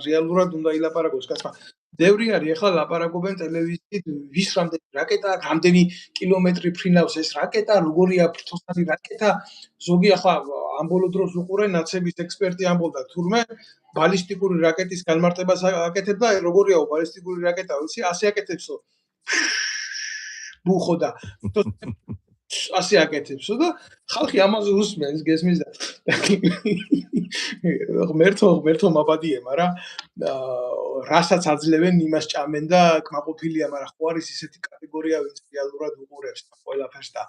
რეალურად უნდა ილაპარაკოს კაცმა. ბევრი არის ახლა ლაპარაკობენ ტელევიზიით, ვის რამდენი რაკეტა, რამდენი კილომეტრი ფრინავს ეს რაკეტა, როგორია ფრთოსანი რაკეტა. ზოგი ახლა ამ ბოლო დროს უყურე ნაცების ექსპერტი ამბობდა, თურმე ბალისტიკური რაკეტის განმარტებას აკეთებდა, როგორიაო ბალისტიკური რაკეტა, ვიცი, ასე აკეთებსო. ბუხო და ასე აკეთებსო და ხალხი ამაზე უსმენს, გესმის და ღმერთო მაბადიე, მაგრამ რასაც აძლევენ იმას ჭამენ და კმაყოფილია, მაგრამ ხო არის ისეთი კატეგორია, ვინც რეალურად უყურებს ყველაფერს და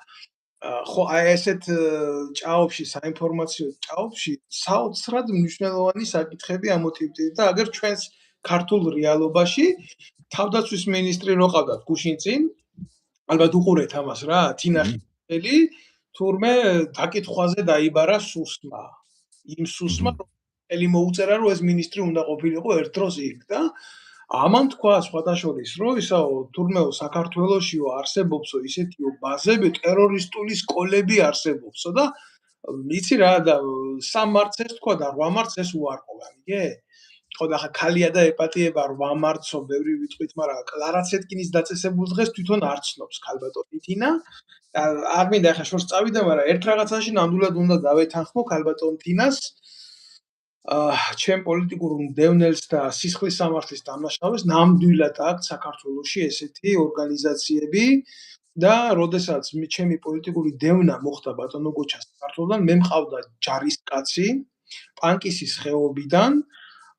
ხო აი ესეთ ჭაობში, საინფორმაციო ჭაობში საოცრად მნიშვნელოვანი საკითხები ამოტივტივ და აგერ ჩვენს ქართულ რეალობაში თავდაცვის მინისტრი რო ყავდათ გუშინ წინ, ალბათ უყურეთ ამას რა, თინა ხელი თურმე დაკითხვაზე დაიბარა სუსმა. იმ სუსმა ელი მოუწერა, რომ ეს მინისტრი უნდა ყოფილიყო ერთ დროს იქ და ამან თქვა სხვათა შორის, რომ ისაო თურმეო საქართველოსიო არსებობსო ისეთიო ბაზები, ტერორისტული სკოლები არსებობსო და იცი რა და 3 მარტს ეს თქვა და 8 მარტს ეს უარყო, გამიგე? ხო და ხა ქალია და ეპატიება 8 მარტსო ბევრი ვიტყვით, მაგრამ კლარა ცეტკინის დაწესებულ დღეს თვითონ არ ცნობს ქალბატონი თინა. არ მინდა ხა შორს წავიდე, მაგრამ ერთ რაღაცაში ნამდვილად უნდა დავეთანხმო ქალბატონ თინას. ჩემ პოლიტიკურ მდევნელს და სისხლის სამართლის დამნაშავეს ნამდვილად აქვს საქართველოში ესეთი ორგანიზაციები და როდესაც ჩემი პოლიტიკური დევნა მოხდა ბატონო გოჩას საქართველოსთან, მე მყავდა ჯარისკაცი პანკისის ხეობიდან,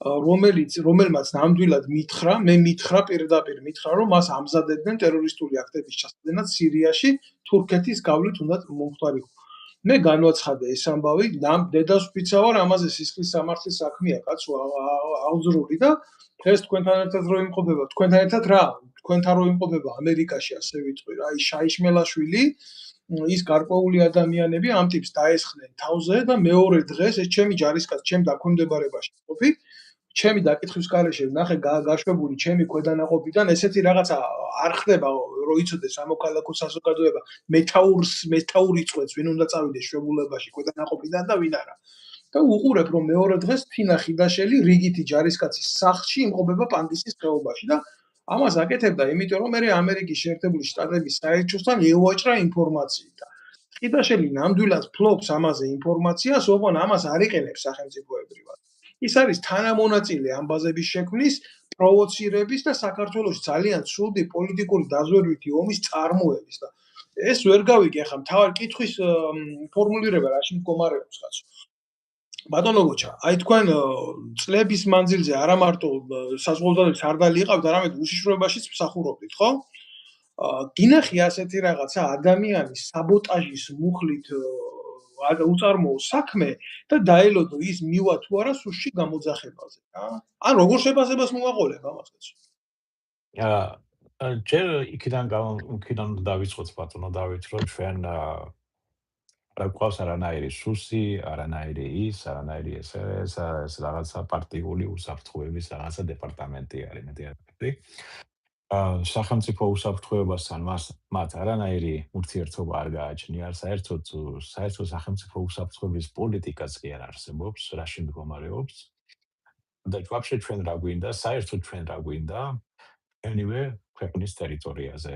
რომელმაც ნამდვილად მითხრა, მე მითხრა პირდაპირ მითხრა, რომ მას ამზადებდნენ ტერორისტული აქტების ჩასადენად სირიაში, თურქეთის გავლით უნდა მომხდარიყო. მე განვაცხადე ეს ამბავი, დედას ვფიცა ვარ, ამაზე სისხლის სამართლის საქმეა, კაცო, აღძრული და დღეს თქვენთან ერთად რო იმყოფება, თქვენთან ერთად რა, თქვენთან რო იმყოფება ამერიკაში, ასე ვიტყვი რა, ის შაიშმელაშვილი, ის გარკვეული ადამიანები ამ ტიპს დაესხნენ თავზე და მეორე დღეს ეს ჩემი ჯარისკაცი ჩემ დაქვემდებარებაში ყოფი, ჩემი დაკითხვის გარეშე ნახე გაშვებული ჩემი ქვედანაყოფიდან ესეთი რაღაცა არ ხდება, რომ იცოდეს სამოქალაქო საზოგადოება მეთაური წვეთს, ვინ უნდა წავიდეს შვებულებაში ქვედანაყოფიდან და ვინ არა. და უყურებ, რომ მეორე დღეს თინა ხიდაშელი რიგითი ჯარისკაცის სახლში იმყოფება პანკისის ხეობაში და ამას აკეთებდა, იმიტომ რომ მე ამერიკის შეერთებული შტატების საელჩოსთან ევაჭრა ინფორმაციით. ხიდაშელი ნამდვილად ფლობს ამაზე ინფორმაციას, ოღონ ამას არ იყენებს სახელმწიფოებრივად. ის არის თანამონაწილე ამბაზების შექმნის, პროვოცირების და საქართველოს ძალიან ცუდი პოლიტიკური დაზვერვითი ომის წარმოების და ეს ვერ გავიგე ახლა მთავარი კითხვის ფორმულირება რაში მდგომარეობს კაცო. ბატონო გოჩა, აი თქვენ წლების მანძილზე არა მარტო საზღვაოდადების სარდალი იყავთ, არამედ უშიშროებაშიც მსახურობდით, ხო? გინახი ასეთი რაღაცა ადამიანის საბოტაჟის მუხლით უწარმოოს საქმე და დაელოდო ის მივა თუ არა სუსში გამოძახებაზე, რა? ან როგორ შეფასებას მოვაყოლებ ამასაც? ჯერ იქიდან დავიწყოთ ბატონო დავით, რომ ჩვენ რა გვყავს არანაირი სუსი, არანაირი ეს რაღაცა პარტიული უსაფრთხოების რაღაცა დეპარტამენტი არის, მეტი არ ვიცი. სახელმწიფო უსაფრთხოებასთან მათ არანაირი ურთიერთობა არ გააჩნია, საერთოდ სახელმწიფო უსაფრთხოების პოლიტიკაც კი არ არსებობს, რაში მდგომარეობს. და ვაფშე ჩვენ რა გვინდა, საერთოდ ჩვენ რა გვინდა, ჩვენივე ქვეყნის ტერიტორიაზე,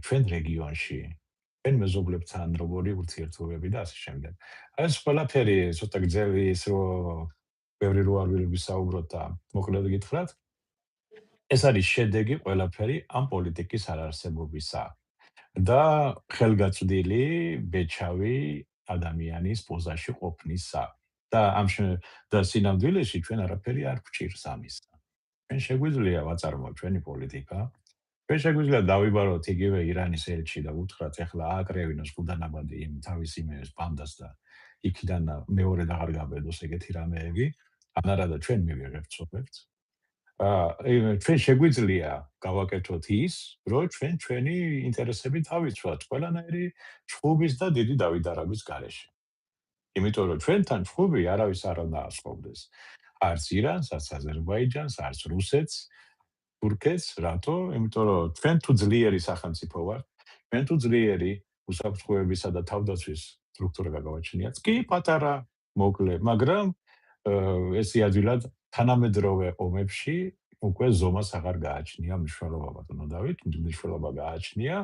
ჩვენ რეგიონში, ჩვენ მეზობლებთან როგორი ურთიერთობები და ასე შემდეგ. ეს ყველაფერი ცოტა გრძელი ის რომ ბევრი რო არ ვისაუბროთ და მოკლედ გითხრათ, ეს არის შედეგი ყველაფერი ამ პოლიტიკის არარსებობისა და ხელგაწვდილი ბეჩავი ადამიანის პოზაში ყოფნისა. და და სინამდვილეში ჩვენ არაფერი არ გვჭირს ამისა. ჩვენ შეგვიძლია ვაწარმოოთ ჩვენი პოლიტიკა. ჩვენ შეგვიძლია დავიბაროთ იგივე ირანის ელჩი და უთხრათ ეხლა ააკრევინოს გუდანაბადი იმ თავის იმეებს ბანდას და იქიდან მეორე აღარ გაბედოს ეგეთი რამეები. ან არა და ჩვენ მივიღებთ სოფელს. ჩვენ შეგვიძლია გავაკეთოთ ის, რომ ჩვენ ჩვენი ინტერესები თავიცვათ ყველანაირი ჩხუბის და დიდი დავიდარების გარეშე. იმიტომ რომ ჩვენთან ჩხუბი არავის არ უნდა ასწავდეს. არც ირანს, არც აზერბაიჯანს, არც რუსეთს, თურქეთს, რატო? იმიტომ რომ ჩვენ თუ ძლიერი სახელმწიფო ვართ, ჩვენ თუ ძლიერი უსაფრთხოებისა და თავდაცვის სტრუქტურა გავაჩნიათ, კი პატარა, მოკლე, მაგრამ ეს იადვილად თანამედროვე ომებში უკვე ზომას აღარ გააჩნია მნიშვნელობა ბატონო დავით, მნიშვნელობა გააჩნია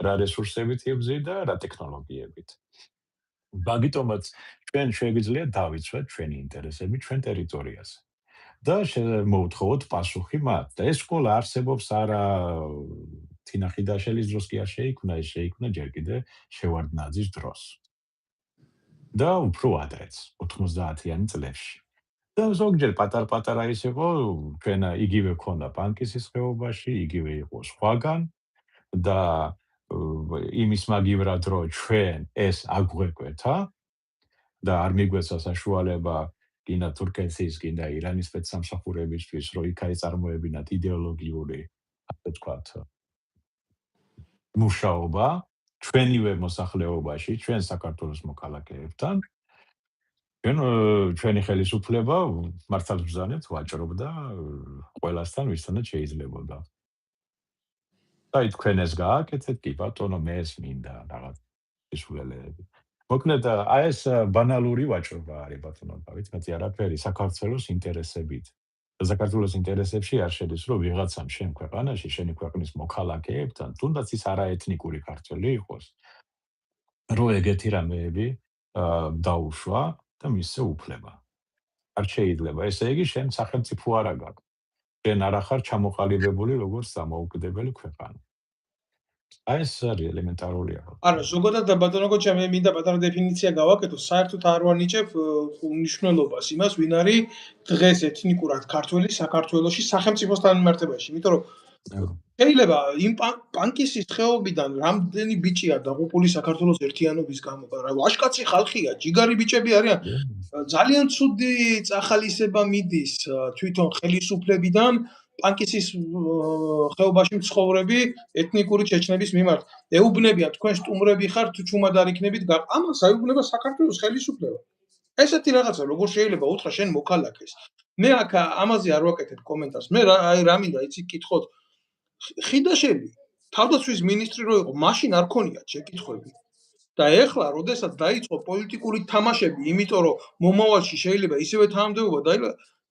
რა რესურსებით იბზიდა, რა ტექნოლოგიებით. მაგიტომაც ჩვენ შეგვიძლია დავიცვათ ჩვენი ინტერესები ჩვენ ტერიტორიაზე. და მოვთხოვოთ პასუხი მათ. და ეს სკოლა არსებობს არა თინახიდაშელის დროს კი არ შეიქმნა, ეს შეიქმნა ჯერ კიდე შევარდნაძის დროს. და უფრო ადრეც, 90-იანი წლებში. და ზოგჯერ პატარ-პატარა ის იყო, ჩვენ იგივე ქონდა პანკისის ხეობაში, იგივე იყო სხვაგან და იმის მაგივრად რომ ჩვენ ეს აგვეკვეთა და არ მიგვეცა საშუალება გინდა თურქეთის, გინდა ირანის სპეცსამსახურებისთვის, რომ იქ ეწარმოებინათ იდეოლოგიური, ასე ვთქვათ, მუშაობა ჩვენივე მოსახლეობაში, ჩვენ საქართველოს მოქალაქეებთან, ჩვენი ხელისუფლება მართლმსაჯულად ვაჭრობდა ყველასთან, ვისთანაც შეიძლებოდა. და თქვენ ეს გააკეთეთ, კი ბატონო, მე ეს მინდა რაღაც ისულელეები. მოკლედ, აი ეს ბანალური ვაჭრობა არის ბატონო დავით, მეტი არაფერი საქართველოს ინტერესებით. და საქართველოს ინტერესებში არ შედის, რომ ვიღაცამ შენ ქვეყანაში, შენი ქვეყნის მოქალაქეებთან, თუნდაც ის არაეთნიკური ქართველი იყოს, რომ ეგეთი რამეები დაუშვა და მისცე უფლება. არ შეიძლება, ესე იგი შენ სახელმწიფო არა გაქვს. შენ არ ახარ ჩამოყალიბებული როგორც დამოუკიდებელი ქვეყანა. აი ეს არის ელემენტარულია. არა, ზოგადად და ბატონო გოჩა მე მინდა პატარა დეფინიცია გავაკეთო, საერთოდ არ ვანიჭებ მნიშვნელობას იმას, ვინ არის დღეს ეთნიკურად ქართველი საქართველოში სახელმწიფოსთან მიმართებაში, იმიტომ რომ შეიძლება იმ პანკისის ხეობიდან რამდენი ბიჭია დაღუპული საქართველოს ერთიანობის გამო, რა ვაშკაცი ხალხია, ჯიგარი ბიჭები არიან. ძალიან ცუდი წახალისება მიდის თვითონ ხელისუფლებიდან პანკისის ხეობაში მცხოვრები ეთნიკური ჩეჩნების მიმართ. ეუბნებიან თქვენ სტუმრები ხართ, ჩუმად არ იქნებით, ამას აიუბნება საქართველოს ხელისუფლება. ესეთი რაღაცა როგორ შეიძლება უთხრა შენ მოქალაქეს. მე აქ ამაზე არ ვაკეთებ კომენტარს. მე აი რა მინდა იცი გკითხოთ. ხიდაშელი თავდაცვის მინისტრი რო იყო, მაშინ არ ქონიათ შეკითხვები. და ეხლა, როდესაც დაიწყო პოლიტიკური თამაშები, იმიტომ რომ მომავალში შეიძლება ისევე თანამდებობა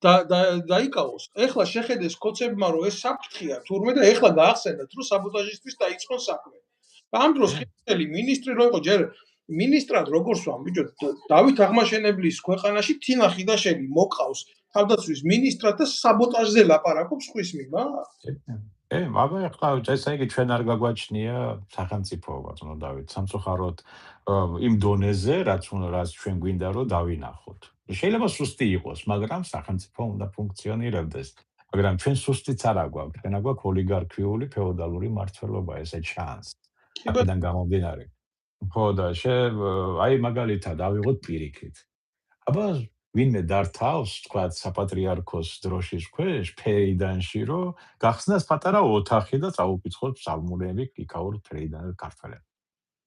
დაიკავოს. ეხლა შეხედეს კოცებმა, რომ ეს საფრთხეა თურმე და ეხლა გაახსენდათ, რომ საბოტაჟისთვის დაიწყონ საქმე. ამ დროს ხიდაშელი მინისტრი რო იყო, ჯერ მინისტრად როგორ სვამ ბიჭო, დავით აღმაშენებლის ქვეყანაში თინა ხიდაშელი მოყავს თავდაცვის მინისტრად და საბოტაჟზე ლაპარაკობს ხვის მიმართ? მაგრამ ახლა ესე იგი ჩვენ არ გაგვაჩნია სახელმწიფო ბატონო დავით სამწუხაროდ იმ დონეზე რაც ჩვენ გვინდა რომ დავინახოთ. შეიძლება სუსტი იყოს, მაგრამ სახელმწიფო უნდა ფუნქციონირებდეს. მაგრამ ჩვენ სუსტიც არ აგვაქვს, ჩვენ აგვაქვს ოლიგარქიული ფეოდალური მართლობა, ესე ჩანს. აქედან გამომდინარე. ხო და აი მაგალითად ავიღოთ პირიქით. აბა ვინმე დართავს, თქვა საპატრიარქოს დროშის ქვეშ, ფეიდანში, რომ გახსნას პატარა ოთახი და წაუკითხოთ ფსალმუნები იქაურ ფეიდანელ ქართველებს.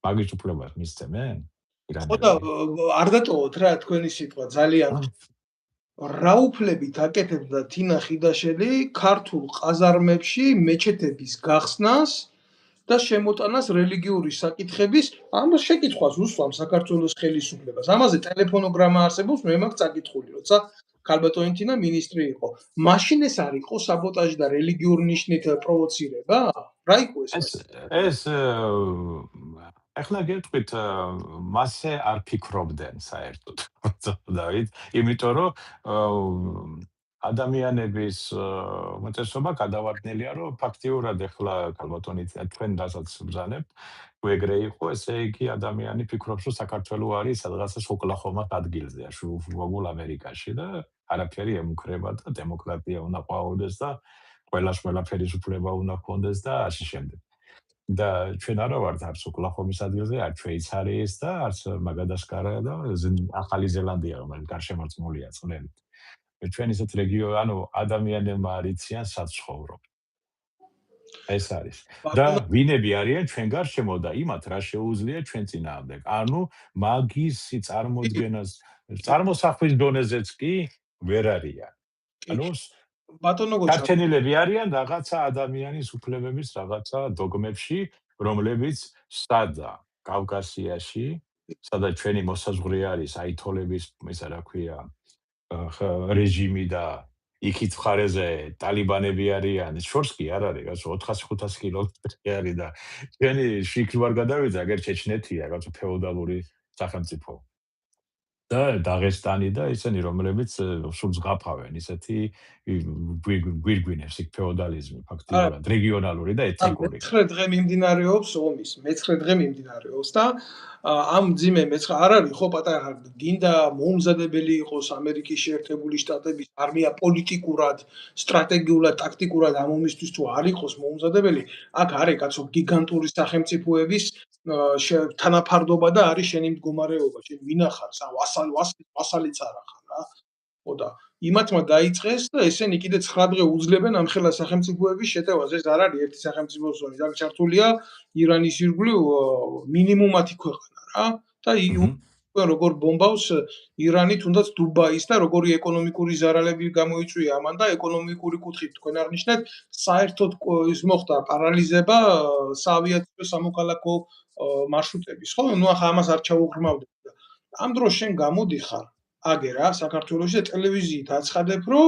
მაგის უფლებას მისცემენ? ხო და არ დატოვოთ რა თქვენი სიტყვა ძალიან რა უფლებით აკეთებდა თინა ხიდაშელი ქართულ ყაზარმებში მეჩეთების გახსნას და შემოტანას რელიგიური საკითხების ამას შეკითხვას უსვამ საქართველოს ხელისუფლებას. ამაზე ტელეფონოგრამა არსებობს, მე მაქვს წაკითხული, როცა ქალბატონი თინა მინისტრი იყო. მაშინ ეს არ იყო საბოტაჟი და რელიგიურ ნიშნით პროვოცირება? რა იყო ეს? ახლა გეტყვით, მასე არ ფიქრობდნენ საერთოდ, დავით, იმიტომ რომ ადამიანების უმეტესობა გადავარდნილია, რომ ფაქტიურად ახლა ქალბატონი თქვენ რასაც ბრძანებთ, ეგრე იყო, ესე იგი ადამიანი ფიქრობს, რომ საქართველო არის სადღაცა ოკლაჰომას ადგილზე, შუაგულ ამერიკაში და არაფერი ემუქრება და დემოკრატია უნდა ყვაოდეს და ყველას ყველაფერის უფლება უნდა ჰქონდეს და ასე შემდეგ. და ჩვენ არა ვართ არც ოკლაჰომის ადგილზე, არც შვეიცარიის და არც მაგადასკარა და ახალი ზელანდია, რომელიც გარშემორტყმულია წყლებით. ჩვენ ისეთ რეგიონი, ანუ ადამიანებმა არიციან საცხოვრო. ეს არის. და ვინები არიან ჩვენ გარშემო და იმათ რა შეუძლია ჩვენ წინააღმდეგ. ანუ მაგის წარმოდგენას წარმოსახვის დონეზეც კი ვერ არიან. ანუ ბატონო გაჩენილები არიან რაღაცა ადამიანის უფლებების რაღაცა დოგმებში, რომლებიც სადა კავკასიაში, სადაც ჩვენი მოსაზღვრე არის აითოლების, ისა რა ქვია, რეჟიმი და იქით მხარეზე ტალიბანები არიან, შორს კი არ არის, რაღაც 400-500 კილომეტრი არის და ჩვენი შიქრ ვარ გადავიდა, აგერ ჩეჩნეთია, რაღაც ფეოდალური სახელმწიფო. და დაღესტანი და ისინი რომლებიც სულ ზღაფავენ ისეთი გვირგვინებს იქ ფეოდალიზმი ფაქტიურად რეგიონალური და ეთნიკური. 9 დღე მიმდინარეობს ომის, 9 დღე მიმდინარეობს და ამ ძიმე მეცხრე არ არის ხო პატარა გინდა მოუმზადებელი იყოს ამერიკის შეერთებული შტატების არმია პოლიტიკურად, სტრატეგიულად, ტაქტიკურად ამ ომისთვის თუ არ იყოს მოუმზადებელი, აქ არის კაცო გიგანტური სახელმწიფოების თანაფარდობა და არის შენი მდგომარეობა, შენ ვინახარ, ვასალიც არ ახარ რა. ხო და იმათმა დაიწყეს და ესენი კიდე 9 დღე უძლებენ ამ ხელა სახელმწიფოების შეტევას. ეს არ არის ერთი სახელმწიფოს ზონი, აქ ჩართულია ირანის ირგვლივ მინიმუმ 10 ქვეყანა რა და როგორ ბომბავს ირანი თუნდაც დუბაის და როგორი ეკონომიკური ზარალები გამოიწვია ამან და ეკონომიკური კუთხით თქვენ აღნიშნეთ საერთოდ ის მოხდა პარალიზება საავიაციო სამოქალაქო მარშრუტების, ხო? ნუ ახლა ამას არ ჩაუღრმავდეთ და ამ დროს შენ გამოდიხარ აგერა საქართველოში და ტელევიზიით აცხადებ, რომ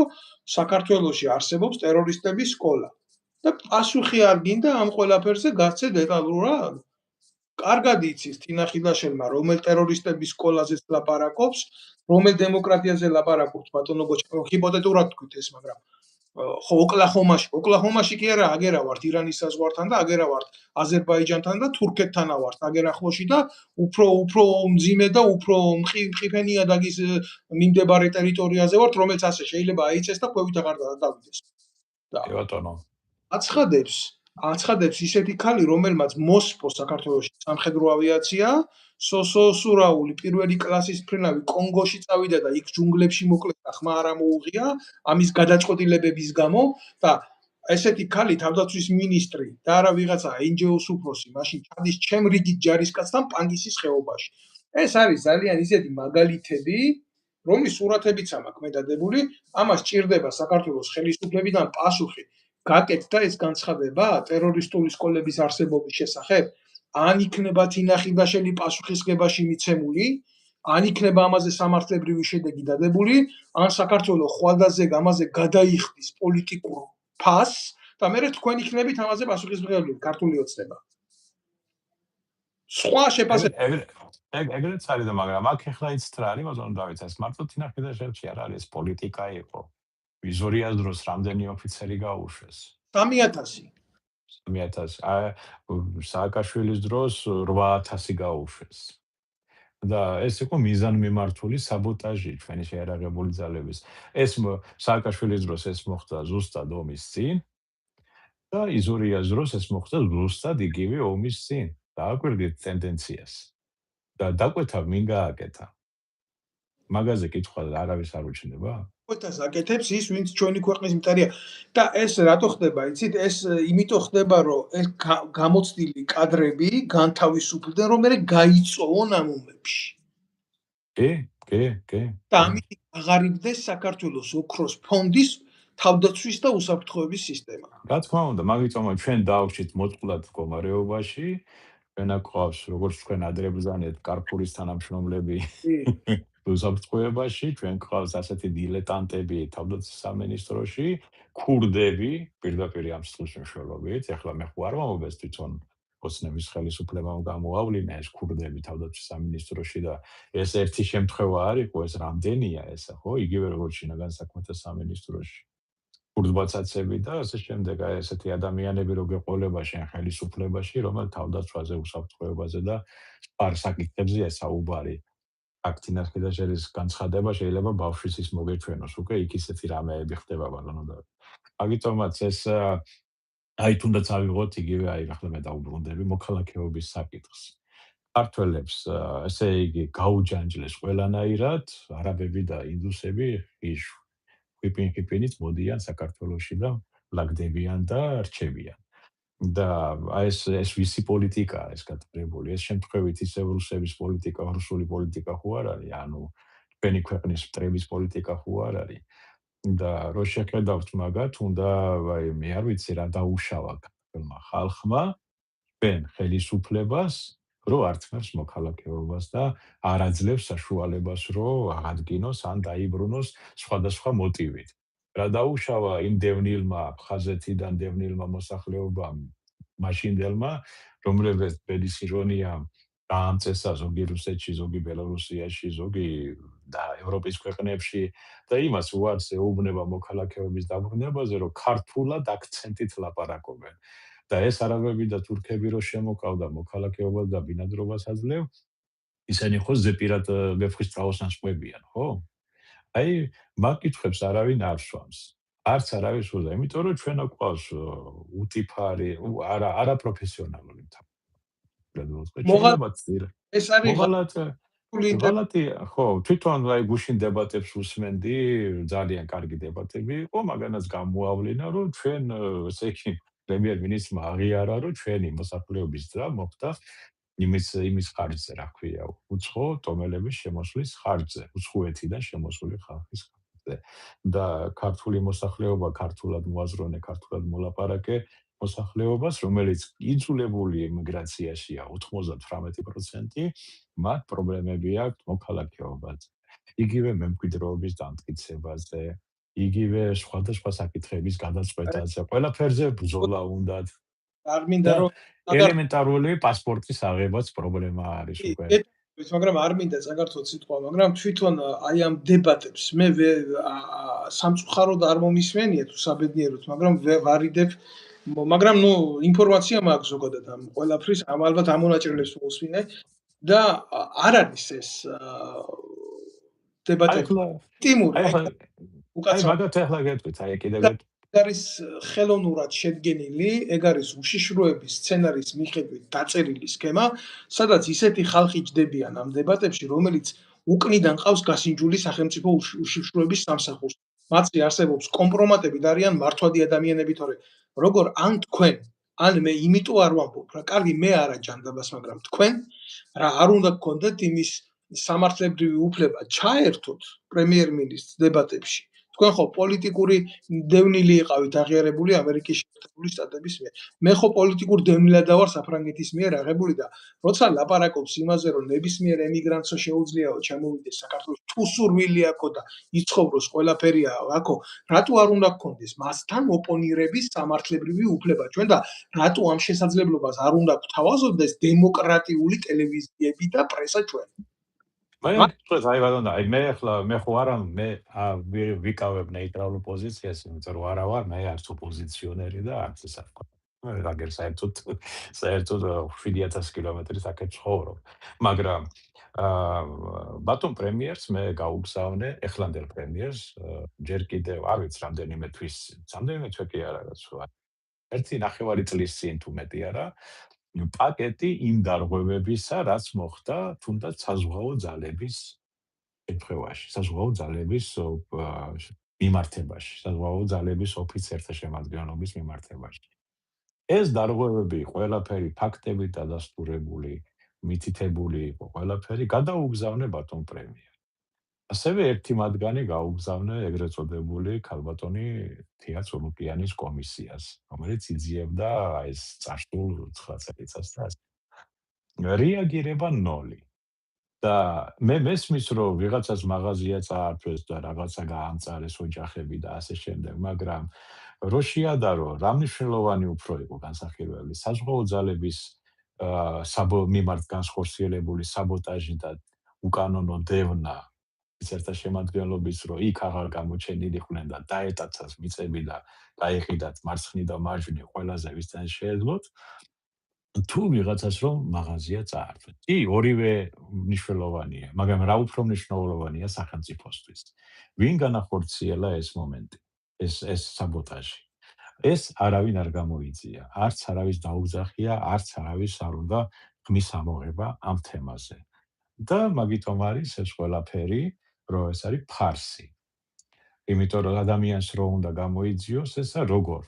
საქართველოში არსებობს ტერორისტების სკოლა. და პასუხი არ გინდა ამ ყველაფერზე გაცე დეტალურად? კარგად იცის თინა ხიდაშელმა რომელ ტერორისტების სკოლაზეც ლაპარაკობს, რომელ დემოკრატიაზე ლაპარაკობს ბატონო გოჩა, ჰიპოთეტურად თქვით ეს, მაგრამ ხო ოკლაჰომაში კი არა, აგერა ვართ ირანის საზღვართან და აგერა ვართ აზერბაიჯანთან და თურქეთთან ვართ აგერ ახლოში და უფრო მძიმე და უფრო მყიფენი ადაგის მიმდებარე ტერიტორიაზე ვართ, რომელიც ასე შეიძლება აიწეს და ქვევით აღარ დავიდეს. და ბატონო აცხადებს ისეთი ქალი, რომელმაც მოსპო საქართველოში სამხედრო ავიაცია, სოსო სურაული პირველი კლასის ფრინავი კონგოში წავიდა და იქ ჯუნგლებში მოკლდა, ხმა არ ამოუღია ამის გადაწყვეტილებების გამო და ესეთი ქალი თავდაცვის მინისტრი და არა ვიღაცა NGO-ს უფროსი, მაშინ ჩადის ჩემ რიგით ჯარისკაცთან პანგისის ხეობაში. ეს არის ძალიან ისეთი მაგალითები, რომლის სურათებიც მაქვს მე დადებული, ამას ჭირდება საქართველოს ხელისუფლებიდან პასუხი. გაკეთდა ეს განცხადება ტერორისტული სკოლების არსებობის შესახებ? ან იქნება თინა ხიდაშელი პასუხისგებაში მიცემული, ან იქნება ამაზე სამართლებრივი შედეგი დადებული, ან საქართველოს ხვალდაზე ამაზე გადაიხდის პოლიტიკურ ფასს და მე თქვენ იქნებით ამაზე პასუხისმგებელი ქართული ოცნება. სხვა შეფასება ეგრეც არის და მაგრამ აქ ახლა იცით რა არის ბატონო დავით ეს მარტო თინახიძეში არ არის პოლიტიკა იყო ვიზორიას დროს რამდენი ოფიცერი გაუშვეს 3000 სააკაშვილის დროს 8000 გაუშვეს და ეს იყო მიზანმიმართული საბოტაჟი ჩვენი შეიარაღებული ძალების ეს სააკაშვილის დროს ეს მოხდა ზუსტად ომის წინ და იზორიას დროს ეს მოხდა ზუსტად იგივე ომის წინ დააკვირდით ტენდენციას და დაკვეთა ვინ გააკეთა მაგაზე კითხვა არავის არ უჩნდება კვეთას აკეთებს ის ვინც ჩვენი ქვეყნის მტერია და ეს რატო ხდება იცით ეს იმიტომ ხდება რომ ეს გამოცდილი კადრები განთავისუფლდნენ რომ მე გაიწოვონ ამ ომებში კი და ამით აღარიბდეს საქართველოს ოქროს ფონდის თავდაცვის და უსაფრთხოების სისტემა რა თქმა უნდა მაგიტომ ჩვენ დავშით მოწყვლად მდგომარეობაში ჩვენ აქ ყავს როგორც თქვენ ადრებზანეთ კარპურის თანამშრომლები უსაფრთხოებაში ჩვენ ყავს ასეთი დილეტანტები თავდაცვის სამინისტროში ქურდები პირდაპირ ამ სიტყვის მნიშვნელობით ეხლა მე ხო არ ვამობ ეს თვითონ ოცნების ხელისუფლებამ გამოავლინა ეს ქურდები თავდაცვის სამინისტროში და ეს ერთი შემთხვევა არ იყო ეს რამდენია ესა ხო იგივე როგორც შინაგან საქმეთა სამინისტროში ქურდბაცაცები და ასე შემდეგ აი ესეთი ადამიანები რო გეყოლება შენ ხელისუფლებაში რომელ თავდაცვაზე უსაფრთხოებაზე და სხვა საკითხებზე საუბარი აქ თინახიძეშერის განცხადება შეიძლება ბავშვის ის მოგეჩვენოს უკვე იქ ისეთი რამეები ხდება ბატონო და მაგიტომაც ეს აი თუნდაც ავიღოთ იგივე აი ახლა მე დაუბრუნდები მოქალაქეობის საკითხს ქართველებს ესე იგი გაუჯანჯლეს ყველანაირად არაბები და ინდუსები ხიპინით მოდიან საქართველოში და ლაგდებიან და რჩებიან და აი ეს ვისი პოლიტიკაა ეს გატარებული ეს შემთხვევით ისევ რუსების პოლიტიკა რუსული პოლიტიკა ხო არ არის ანუ ჩვენი ქვეყნის მტრების პოლიტიკა ხო არ არის და რო შეხედავთ მაგათ უნდა აი მე არ ვიცი რა დაუშავა ქართულმა ხალხმა ჩვენ ხელისუფლებას რო არწმებს მოქალაქეობას და არ აძლევს საშუალებას რო აღადგინოს ან დაიბრუნოს სხვადასხვა მოტივით რა დაუშავა იმ დევნილმა ხაზეთიდან დევნილმა მოსახლეობამ მაშინდელმა რომლებიც ბედის ირონია დაამწესა ზოგი რუსეთში ზოგი ბელორუსიაში ზოგი და ევროპის ქვეყნებში და იმას უარს ეუბნება მოქალაქეობის დაბრუნებაზე რომ ქართულად აქცენტით ლაპარაკობენ და ეს არაბები და თურქები რო შემოკავდა მოქალაქეობას და ბინადრობას აძლევ ისინი ხო ზეპირად გეფხის წაოსანსყვებიან ხო აი მაგ კითხვებს არავინ არ სვამს არც არავის უზა იმიტომ რომ ჩვენ აყვავს უტიფარი არა პროფესიონალური ეს არის ღალატი ხო თვითონ აი გუშინ დებატებს უსმენდი ძალიან კარგი დებატები იყო მაგანაც გამოავლინა რომ ჩვენ ესე იგი პრემიერ-მინისტრმა აღიარა რომ ჩვენი მოსახლეობის ძრა მოხდა იმის ხარჯზე რა ქვია უცხო ტომელების შემოსვლის ხარჯზე უცხოეთიდან შემოსული ხალხის ხარჯზე და ქართული მოსახლეობა ქართულად მოაზროვნე ქართულად მოლაპარაკე მოსახლეობას რომელიც იძულებული ემიგრაციაშია 98% მათ პრობლემები აქვს მოქალაქეობაზე იგივე მემკვიდრეობის დამტკიცებაზე იგივე სხვადასხვა საკითხების გადაწყვეტაზე ყველაფერზე ბრძოლა უნდათ არ მინდა რომ ელემენტარული პასპორტის აღებაც პრობლემა არის უკვე. მაგრამ არ მინდა საქართველოს სიტყვა, მაგრამ თვითონ აი ამ დებატებს მე სამწუხაროდ არ მომისმენია თუ საბედნიეროდ, მაგრამ ვარიდებ, მაგრამ ნუ ინფორმაცია მაქვს ზოგადად ამ ყველაფრის, ალბათ ამონაჭრელებს მოსვინე და არ არის ეს დებატები. ტიმური უკაცრავად. აი მაგათ ახლა გეტყვით, აი კიდევ არის ხელოვნურად შედგენილი, ეგ არის უშიშროების სცენარის მიხედვით დაწერილი სქემა, სადაც ისეთი ხალხი ჯდებიან ამ დებატებში, რომელიც უკნიდან ყავს გასინჯული სახელმწიფო უშიშროების სამსახურს. მათი არსებობს კომპრომატები და არიან მართვადი ადამიანები, თორე როგორ ან თქვენ, ან მე იმიტომ არ ვამბობ, რა კარგი მე არა ჯანდაბას, მაგრამ თქვენ რა არ უნდა გქონდეთ იმის სამართლებრივი უფლება ჩაერთოთ პრემიერ-მინისტრს დებატებში. თქვენ ხო პოლიტიკური დევნილი იყავით აღიარებული ამერიკის შეერთებული შტატების მიერ. მე ხო პოლიტიკურ დევნილად ვარ საფრანგეთის მიერ აღებული და როცა ლაპარაკობს იმაზე, რომ ნებისმიერ ემიგრანტს შეუძლიაო ჩამოვიდეს საქართველოს, თუ სურვილი აქვს და იცხოვროს ყველაფერია აქო, რატო არ უნდა გქონდეს მასთან ოპონირების სამართლებრივი უფლება ჩვენ და რატო ამ შესაძლებლობას არ უნდა გვთავაზობდეს დემოკრატიული ტელევიზიები და პრესა ჩვენ? მე აი ბატონო, აი მე ხო არა მე ვიკავებ ნეიტრალურ პოზიციას, იმიტომ რომ არა ვარ მე არც ოპოზიციონერი და არც ისა თქვა. მე რაგერ საერთოდ 7000 კილომეტრის აქეთ ცხოვრობ. მაგრამ ბატონ პრემიერს მე გაუგზავნე, ეხლანდელ პრემიერს, ჯერ კიდევ არ ვიცი რამდენიმე თვის, რამდენიმე თვე კი არა რაც ვარ. 1.5 წლის წინ თუ მეტი არა, პაკეტი იმ დარღვევებისა, რაც მოხდა თუნდაც საზღვაო ძალების შემთხვევაში, საზღვაო ძალების მიმართებაში, საზღვაო ძალების ოფიცერთა შემადგენლობის მიმართებაში. ეს დარღვევები ყველაფერი ფაქტებით დადასტურებული, მითითებული იყო ყველაფერი, გადაუგზავნე ბატონ პრემიერს. ასევე ერთი მათგანი გაუგზავნე ეგრეთ წოდებული ქალბატონი თია ცოლუკიანის კომისიას, რომელიც იძიებდა ეს წარსულ 9 წელიწადს და რეაგირება 0. და მე მესმის რომ ვიღაცას მაღაზია წაართვეს და რაღაცა გაამწარეს ოჯახები და ასე შემდეგ, მაგრამ რო შეადარო რა მნიშვნელოვანი უფრო იყო განსახილველი საზღვაო ძალების მიმართ განსხორციელებული საბოტაჟი და უკანონო დევნა წერთა შემადგენლობის რომ იქ აღარ გამოჩენილიყვნენ და დაეტაცას მიწები და დაიყიდათ მარცხნი და მარჯვნი ყველაზე ვისთან შეეძლოთ თუ ვიღაცას რომ მაღაზია წაართვეს. კი, ორივე მნიშვნელოვანია, მაგრამ რა უფრო მნიშვნელოვანია სახელმწიფოსთვის. ვინ განახორციელა ეს მომენტი, ეს საბოტაჟი. ეს არავინ არ გამოიწია, არც არავის დაუძახია, არც არავის არ უნდა ხმის ამოღება ამ თემაზე. და მაგიტომ არის ეს ყველაფერი, რომ ეს არის ფარსი. იმიტომ რომ ადამიანს რო უნდა გამოიძიოს ესა როგორ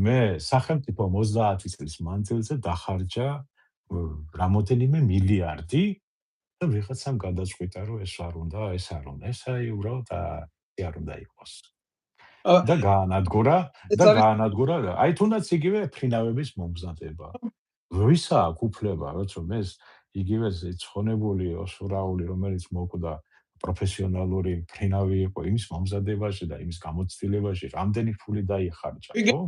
მე სახელმწიფო 30 წლის მანძილზე დახარჯა რამოდენიმე მილიარდი და ვიღაცამ გადაწყვიტა რომ ეს არ უნდა, ეს აი უბრალოდ არ უნდა იყოს. და გაანადგურა, აი თუნდაც იგივე ფრინავების მომზადება. ვისა აქვს უფლება, როცა მე იგივე ცხონებული ოსურაული, რომელიც მოკვდა პროფესიონალური ფრინავი იყო იმის მომზადებაში და იმის გამოცდილებაში, რამდენი ფული დაიხარჯა, ხო?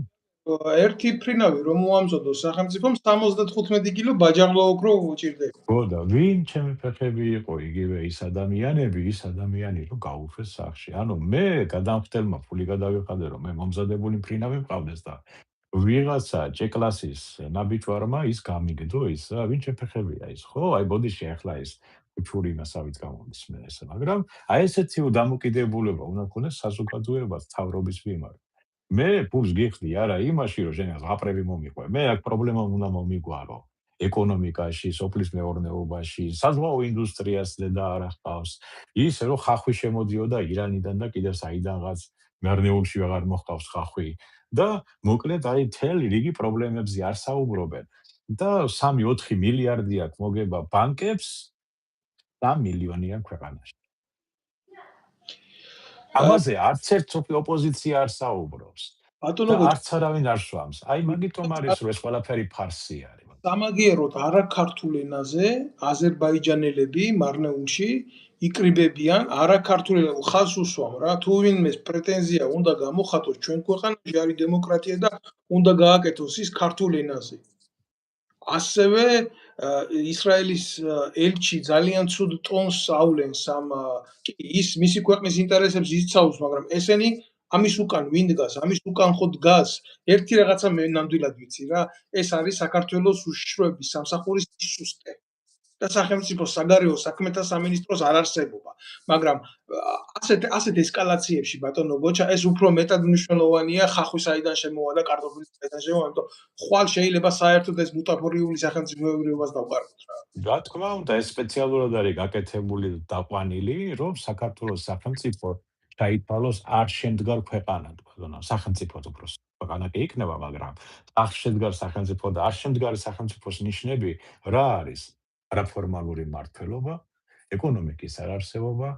ერთი ფრინავი რომ მოამზადოს სახელმწიფომ 75 კილო ბაჯაღლა ოქრო უჭირდება. ხო და ვინ ჩემი ფეხები იყო იგივე ის ადამიანი რომ გაუშვეს სახში. ანუ მე გადამხდელმა ფული გადავიხადე რომ მე მომზადებული ფრინავი მყავდეს და ვიღაცა ჭეკლასის ნაბიჯვარმა ის გამიგდო ის ვინ შეფეხებია ის ხო აი ბოდიში ახლა ის უჩური მასავით გამოდის მე ესე მაგრამ აი ესეთი დამოკიდებულება უნდა ქონდეს საზოგადოებას თავრობის მიმართ მე ფულს გიხდი არა იმაში რომ შენ ზღაპრები მომიყვე მე აქ პრობლემა უნდა მომიგვარო ეკონომიკაში სოფლის მეურნეობაში საზღვაო ინდუსტრიასზე და არ ახავს ის რომ ხახვი შემოდიოდა ირანიდან და კიდევ საიდანღაც მერნეულში აღარ მოხავს ხახვი და მოკლედ აი თელი რიგი პრობლემებზე არ საუბრობენ და 3-4 მილიარდი აქვს მოგება ბანკებს 3 მილიონიან ქვეყანაში. ამაზე არც ერთ ოპოზიცია არ საუბრობს. ბატონო არც არავინ არ სვამს. აი მაგიტომ არის რომ ეს ყველაფერი ფარსი არის. სამაგიეროდ არაქართულ ენაზე აზერბაიჯანელები მარნეულში იკრიბებიან არაქართულ ხალხს უსვამ რა თუ ვინმეს პრეტენზია უნდა გამოხატოს ჩვენ ქვეყანაში არის დემოკრატია და უნდა გააკეთოს ის ქართულ ენაზე. ასევე ისრაელის ელჩი ძალიან ცუდ ტონს აავლენს ამ ის მისი ქვეყნის ინტერესებს იცავს, მაგრამ ესენი ამის უკან ვინ დგას, ამის უკან ხო დგას ერთი რაღაცა მე ნამდვილად ვიცი რა, ეს არის საქართველოს უშიშროების სამსახურის სისტე და სახელმწიფო საგარეო საქმეთა სამინისტროს არ არსებობა, მაგრამ ასეთ ესკალაციებში ბატონო გოჩა ეს უფრო მეტად მნიშვნელოვანია ხახვი საიდან შემოვა და კარტოფილი საიდან შემოვა, იმიტომ ხვალ შეიძლება საერთოდ ეს ბუტაფორიული სახელმწიფოებრიობას დავყაროთ რა. რა თქმა უნდა, ეს სპეციალურად არის გაკეთებული დაყვანილი, რომ საქართველოს სახელმწიფო ჩაითვალოს არ შემდგარ ქვეყანად, ბატონო, სახელმწიფოდ უფრო ქვეყანა კი იქნება, მაგრამ არ შემდგარ სახელმწიფო და არ შემდგარი სახელმწიფოს ნიშნები რა არის? არაფორმალური მმართველობა, ეკონომიკის არარსებობა,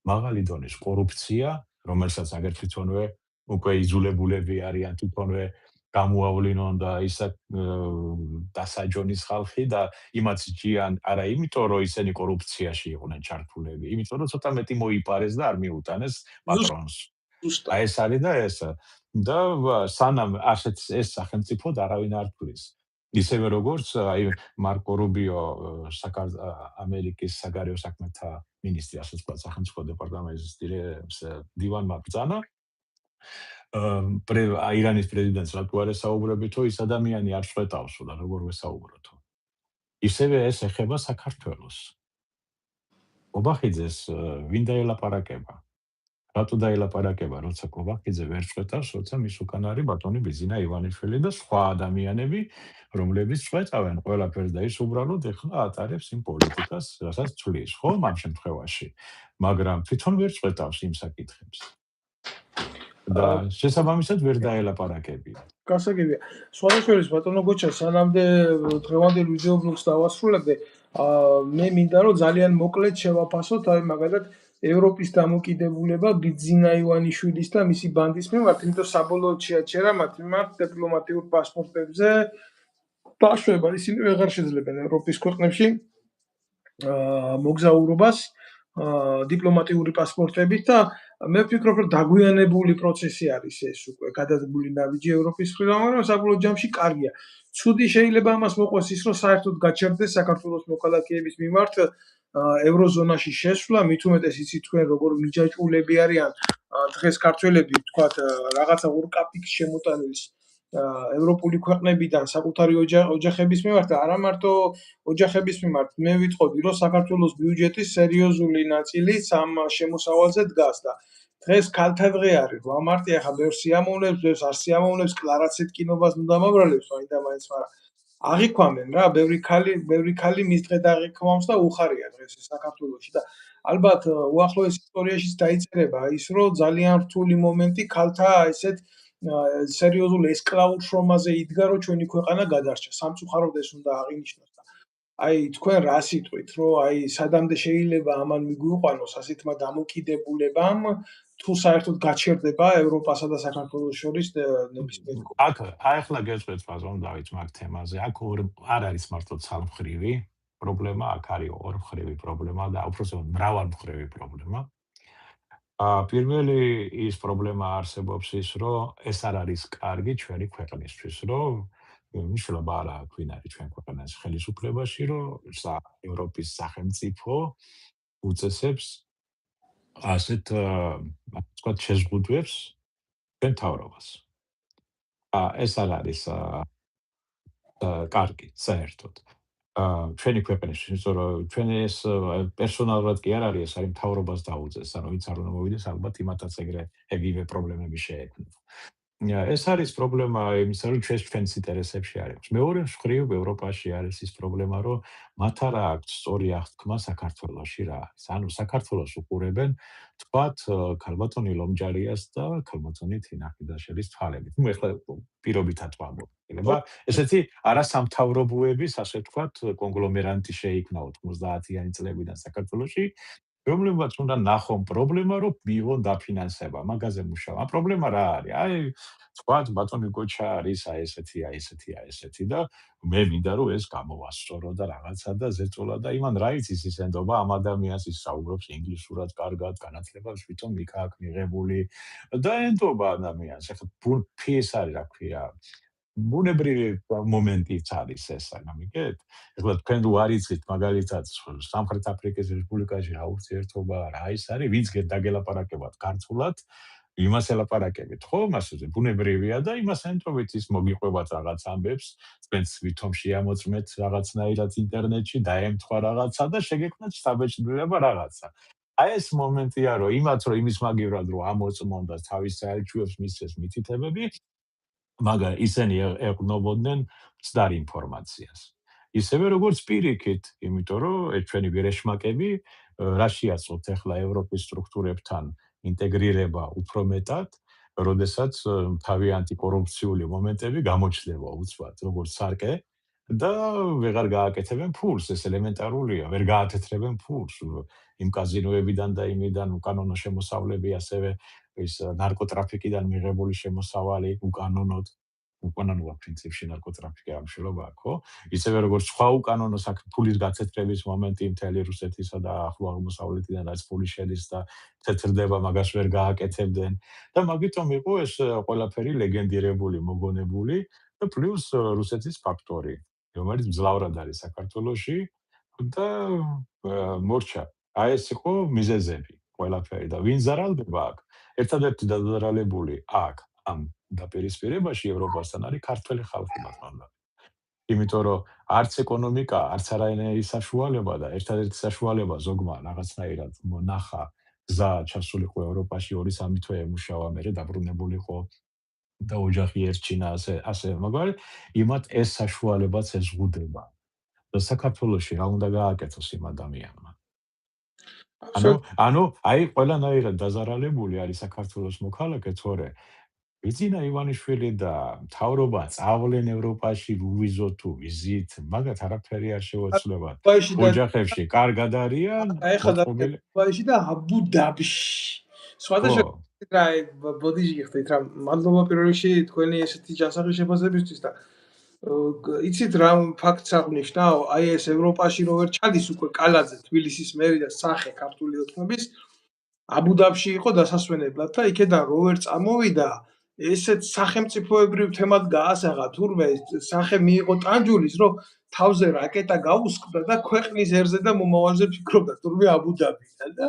მაღალი დონის კორუფცია, რომელსაც აგერ თვითონვე უკვე იძულებულები არიან თვითონვე გამოავლინონ და ისა დასაჯონის ხალხი და იმაც ჯიან არა იმიტომ რომ ისინი კორუფციაში იყვნენ ჩართულები, იმიტომ რომ ცოტა მეტი მოიპარეს და არ მიუტანეს პატრონს. ზუსტად. ეს არის და ესა. და სანამ ასეთ ეს სახელმწიფოდ არავინ არ თვლის. ისევე როგორც აი მარკო რუბიო ამერიკის საგარეო საქმეთა მინისტრი, ასე ვთქვათ, სახელმწიფო დეპარტამენტის დივანმა ბრძანა ირანის პრეზიდენტს რატო არ ესაუბრებითო, ის ადამიანი არ შვეტავსო და როგორ ვესაუბროთო. ისევე ეს ეხება საქართველოს. ობახიძეს ვინ დაელაპარაკება? რატო დაელაპარაკება, როცა კობახიძე ვერ შვეტავს, როცა მის უკან არის ბატონი ბიზინა ივანიშვილი და სხვა ადამიანები, რომლებიც შვეტავენ ყველაფერს და ის უბრალოდ ეხლა ატარებს იმ პოლიტიკას, რასაც ცვლის, ხო, ამ შემთხვევაში. მაგრამ თვითონ ვერ შვეტავს იმ საკითხებს. და შესაბამისად ვერ დაელაპარაკებია. გასაგებია. სხვადასხვა ბატონო გოჩა, სანამდე დღევანდელ ვიდეო ბლოგს დავასრულებდე, მე მინდა რომ ძალიან მოკლედ შევაფასოთ, აი მაგალითად ევროპის დამოკიდებულება ბიძინა ივანიშვილის და მისი ბანდის მიმართ, იმიტომ საბოლოოდ შეაჩერა მათ მიმართ დიპლომატიურ პასპორტებზე დაშვება, ისინი ვეღარ შეძლებენ ევროპის ქვეყნებში მოგზაურობას დიპლომატიური პასპორტებით და მე ვფიქრობ, რომ დაგვიანებული პროცესი არის ეს უკვე გადადგმული ნაბიჯი ევროპის მხრიდან, მაგრამ საბოლოო ჯამში კარგია. ცუდი შეიძლება ამას მოყვეს ის, რომ საერთოდ გაჩერდეს საქართველოს მოქალაქეების მიმართ ევროზონაში შესვლა, მით უმეტეს იცით თქვენ როგორ მიჯაჭვულები არიან დღეს ქართველები, თქვათ რაღაცა ორკაპიქს შემოტანილს ევროპული ქვეყნებიდან საკუთარი ოჯახების მიმართ და არა მარტო ოჯახების მიმართ, მე ვიტყოდი, რომ საქართველოს ბიუჯეტის სერიოზული ნაწილიც ამ შემოსავალზე დგას და დღეს ქალთა დღე არის, 8 მარტი, ახლა ბევრ სიამოვნებს, ბევრ არ სიამოვნებს, კლარაც ეთკინობას ნუ დამაბრალებს, მაინდა მაინც, მაგრამ აღიქვამენ რა, ბევრი ქალი მის დღე დაღიქვამს და უხარია დღეს საქართველოში და ალბათ უახლოეს ისტორიაშიც დაიწერება ის, რომ ძალიან რთული მომენტი ქალთა ესეთ სერიოზულ ესკლავურ შრომაზე იდგა, რომ ჩვენი ქვეყანა გადარჩა. სამწუხაროდ ეს უნდა აღინიშნოს და აი თქვენ რა სიტყვით, რომ აი სადამდე შეიძლება ამან მიგვიყვანოს ასეთმა დამოკიდებულებამ, თუ საერთოდ გაჩერდება ევროპასა და საქართველოს შორის ნებისმიერი აქ ახლა გეწყვეტ ფაზონ დავით მაგ თემაზე. აქ არ არის მარტო ცალმხრივი პრობლემა, აქ არის ორმხრივი პრობლემა და უბრალოდ მრავალმხრივი პრობლემა. პირველი ის პრობლემა არსებობს ის, რომ ეს არ არის კარგი ჩვენი ქვეყნისთვის, რომ მნიშვნელობა არ აქვს ვინ არის ჩვენ ქვეყნის ხელისუფლებაში, რომ ევროპის სახელმწიფო უწესებს ასეთ ვთქვათ შეზღუდვებს ჩვენ მთავრობას. ეს არ არის კარგი საერთოდ. ჩვენი ქვეყნის, იმიტომ რომ ჩვენ ეს პერსონალურად კი არ არის, ეს არის მთავრობას დაუწეს, ანუ ვინც არ უნდა მოვიდეს, ალბათ იმათაც ეგივე პრობლემები შეექმნება. ეს არის პრობლემა იმისა, რომ ჩვენს ინტერესებში არ არის. მეორე მხრივ ევროპაში არის ის პრობლემა, რომ მათ არ აქვს სწორი აღთქმა საქართველოში რა არის. ანუ საქართველოს უყურებენ თქვათ ქალბატონი ლომჯარიას და ქალბატონი თინა ხიდაშელის თვალებით. ნუ ეხლა პირობითად ვამბობ. ესეთი არასამთავრობოების, ასე ვთქვათ, კონგლომერანტი შეიქმნა 90-იანი წლებიდან საქართველოში, რომლებმაც უნდა ნახონ პრობლემა, რომ მიიღონ დაფინანსება, მაგაზე მუშაობ. პრობლემა რა არის? აი, თქვათ, ბატონი გოჩა არის ესეთი და მე მინდა რომ ეს გამოვასწორო და რაღაცა და ზეწოლა და იმან რა იცის ის ენდობა ამ ადამიანს ის საუბრობს ინგლისურად კარგად, განათლებას თვითონ იქ მიღებული და ენდობა ადამიანს. ახლა ეს არის, რა ქვია, ბუნებრივი მომენტიც არის ეს, გამიგეთ? ეხლა თქვენ რო არ იცით მაგალითად სამხრეთ აფრიკის რესპუბლიკაში რა ურთიერთობა რა ის არის, ვინც დაგელაპარაკებათ ქართულად, იმას ელაპარაკებით, ხო? მასზე ბუნებრივია და იმას ენტობით ის მოგიყვებათ რაღაც ამბებს, თქვენც ვითომ შეამოწმეთ რაღაცნაირად ინტერნეტში, დაემთხვა რაღაცა და შეგექმნათ შთაბეჭდილება რაღაცა. აი ეს მომენტია, რომ იმის მაგივრად რომ ამოწმონ და თავის საერთაშორისო მისცეს მითითებები, მაგრამ ისინი ეყნობოდნენ მცდარ ინფორმაციას. ისევე როგორც პირიქით, იმიტომ რომ ჩვენი ვერეშმაკები რა შეაწყოთ ახლა ევროპის სტრუქტურებთან ინტეგრირება უფრო მეტად, როდესაც თავიანთი კორუფციული მომენტები გამოჩნდება უცბად, როგორც სარკე და ვეღარ გააკეთებენ ფულს, ეს ელემენტარულია, ვერ გაათეთრებენ ფულს იმ კაზინოებიდან და იმიდან უკანონო შემოსავლები ასევე ის ნარკოტრაფიკიდან მიღებული შემოსავალი უკანონოა პრინციპში ნარკოტრაფიკი ამ შრობა, ხო? ისევე როგორც სხვა უკანონო ფულის გაცეცხლების მომენტი მთელი რუსეთისა და ახლო აღმოსავლეთიდან რაც ფული შედის და ცეცხლდება, მაგას ვერ გააკეთებდნენ და მაგიტომ იყო ეს ყველაფერი ლეგენდირებული, მოგონებული და პლუს რუსეთის ფაქტორი, რომელიც მძლავრად არის საქართველოში და მორჩა. აი ეს იყო მიზეზები ყველაფერი და ვინ ზარალდება აქ? ერთადერთი დაზარალებული აქ ამ დაპირისპირებაში ევროპასთან არის ქართველი ხალხი ბატონო. იმიტომ რომ არც ეკონომიკა, არც არაერთი საშუალება და ერთადერთი საშუალება ზოგმა რაღაცნაირად ნახა გზა ჩასულიყო ევროპაში 2-3 თვე ემუშავა, მერე დაბრუნებულიყო და ოჯახი ერჩინა ასე მაგარი, იმათ ეს საშუალებაც ეზღუდება. და საქართველოში რა უნდა გააკეთოს იმ ადამიანმა? ანუ აი ყველანაირად დაზარალებული არის საქართველოს მოქალაქე, თორე ბიძინა ივანიშვილი და მთავრობა წავლენ ევროპაში ვიზო თუ ვიზით, მაგათ არაფერი არ შეუძლებათ. ოჯახებში კარგად არიან, მოწყობილი და აბუ-დაბიში. სხვადასხვა რა ბოდიში გიხდით რა, მადლობა პირველ რიგში თქვენი ესეთი ჯანსაღი შეფასებისთვის და იცით რა ფაქტს აღნიშნავ, აი ეს ევროპაში რო ვერ ჩადის უკვე კალაძე თბილისის მერი და სახე ქართული ოცნების აბუ-დაბიში იყო დასასვენებლად და იქედან რო ვერ წამოვიდა ესეთ სახელმწიფოებრივ თემად გაასაღა თურმე სახე მიიღო ტანჯულის რომ თავზე რაკეტა გაუსკდა და ქვეყნის ერზე და მომავალზე ფიქრობდა თურმე აბუ-დაბიდან და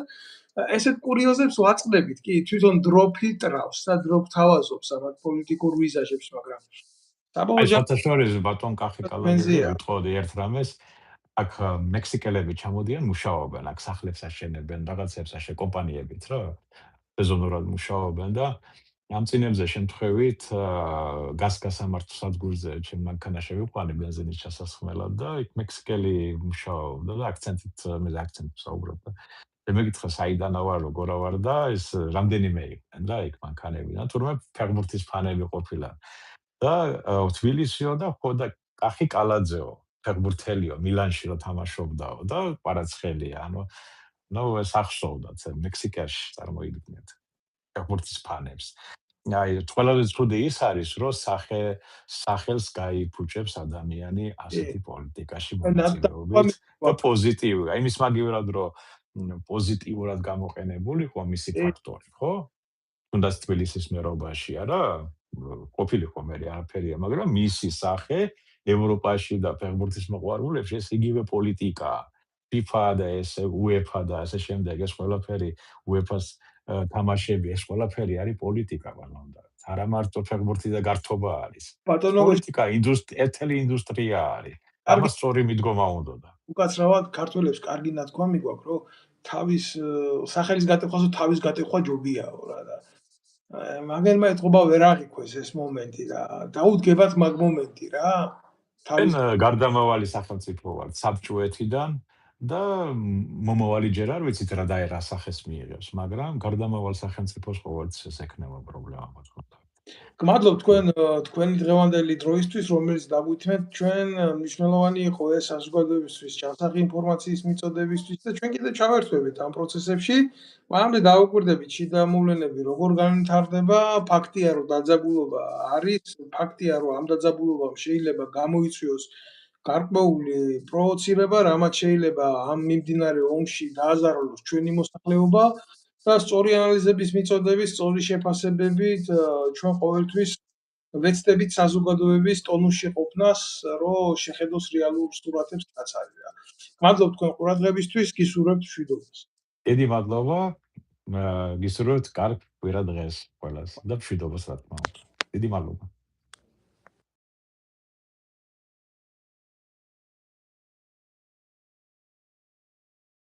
ესეთ კურიოზებს ვაწყდებით კი თვითონ დროფი ტრავს და დროფ თავაზობს ამ პოლიტიკურ ვიზაჟებს მაგრამ აი საერთაშორისო ბატონ კახიკალაძე უთხოვდი ერთ რამეს აქ მექსიკელები ჩამოდიან მუშაობენ აქ სახლებს აშენებენ რაღაცებს აშენ კომპანიებით რა სეზონურად მუშაობენ და ამ წინებზე შემთხვევით გასგასამართო სადგურზე ჩემ მანქანაში ვიყვანი ბენზინის ჩასასხმელად და იქ მექსიკელი მუშაობდა და აქცენტით საუბრობდა და მეკითხა საიდანა ვარ როგორ ვარ და ეს რამდენიმე იყვნენ რა იქ მანქანები და თურმე ფეხბურთის ფანები ყოფილან და თბილისიო და ხოდა კახიკალაძეო ფეხბურთელიო მილანში რო თამაშობდაო და პარაცხელია ანუ ეს ახსოვდათ მექსიკაში წარმოიდგინეთ ფეხბურთის ფანებს აი ყველაზე ცუდი ის არის რომ სახელს გაიფუჭებს ადამიანი ასეთი პოლიტიკაში მონაწილეობით და პოზიტიურია იმის მაგივრად რომ პოზიტიურად გამოყენებულიყო მისი ფაქტორი ხო თუნდაც თბილისის მერობაში არა ყოფილიყო მე არაფერია მაგრამ მისი სახე ევროპაში და ფეხბურთის მოყვარულებში ეს იგივე პოლიტიკაა FIFA და ეს UEFA და ასე შემდეგ ეს ყველაფერი UEFA-ს თამაშები ეს ყველაფერი არის პოლიტიკა ბანონდა არა მარტო ფეხბურთი და გართობა არის პოლიტიკა ერთელი ინდუსტრია არის ამას სწორი მიდგომა უნდოდა უკაცრავად ქართველებს კარგი ნათქვამი გვაქვს რომ თავის სახელის გატეხვაზე თავის გატეხვა ჯობიაო რა და მაგერმა ეთყობა ვერ აღიქვეს ეს მომენტი და დაუდგებათ მაგ მომენტი რა თავის გარდამავალი სახელმწიფო ვარ საბჭოეთიდან და მომავალი ჯერ არ ვიცით რა და რა სახეს მიიღებს მაგრამ გარდამავალ სახელმწიფოს ყოველთვის ეს ექნება პრობლემა მოწყობილ გმადლობ თქვენი დღევანდელი დროისთვის რომელიც დაგვითმეთ ჩვენ მნიშვნელოვანი იყო ეს საზოგადოებისთვის ჯანსაღი ინფორმაციის მიწოდებისთვის და ჩვენ კიდე ჩავერთვებით ამ პროცესებში მანამდე დავუკვირდებით შიდა მოვლენები როგორ განვითარდება ფაქტია რომ დაძაბულობა არის ფაქტია რომ ამ დაძაბულობამ შეიძლება გამოიწვიოს გარკვეული პროვოცირება რამაც შეიძლება ამ მიმდინარე ომში დააზარალოს ჩვენი მოსახლეობა და სწორი ანალიზების მიწოდების, სწორი შეფასებებით ჩვენ ყოველთვის ვეცდებით საზოგადოების ტონუსში ყოფნას, რომ შეხედოს რეალურ სურათებს რაც არის რა. მადლობ თქვენ ყურადღებისთვის, გისურვებთ მშვიდობას. დიდი მადლობა. გისურვებთ კარგ კვირა დღეს ყველას და მშვიდობას რა თქმა უნდა. დიდი მადლობა.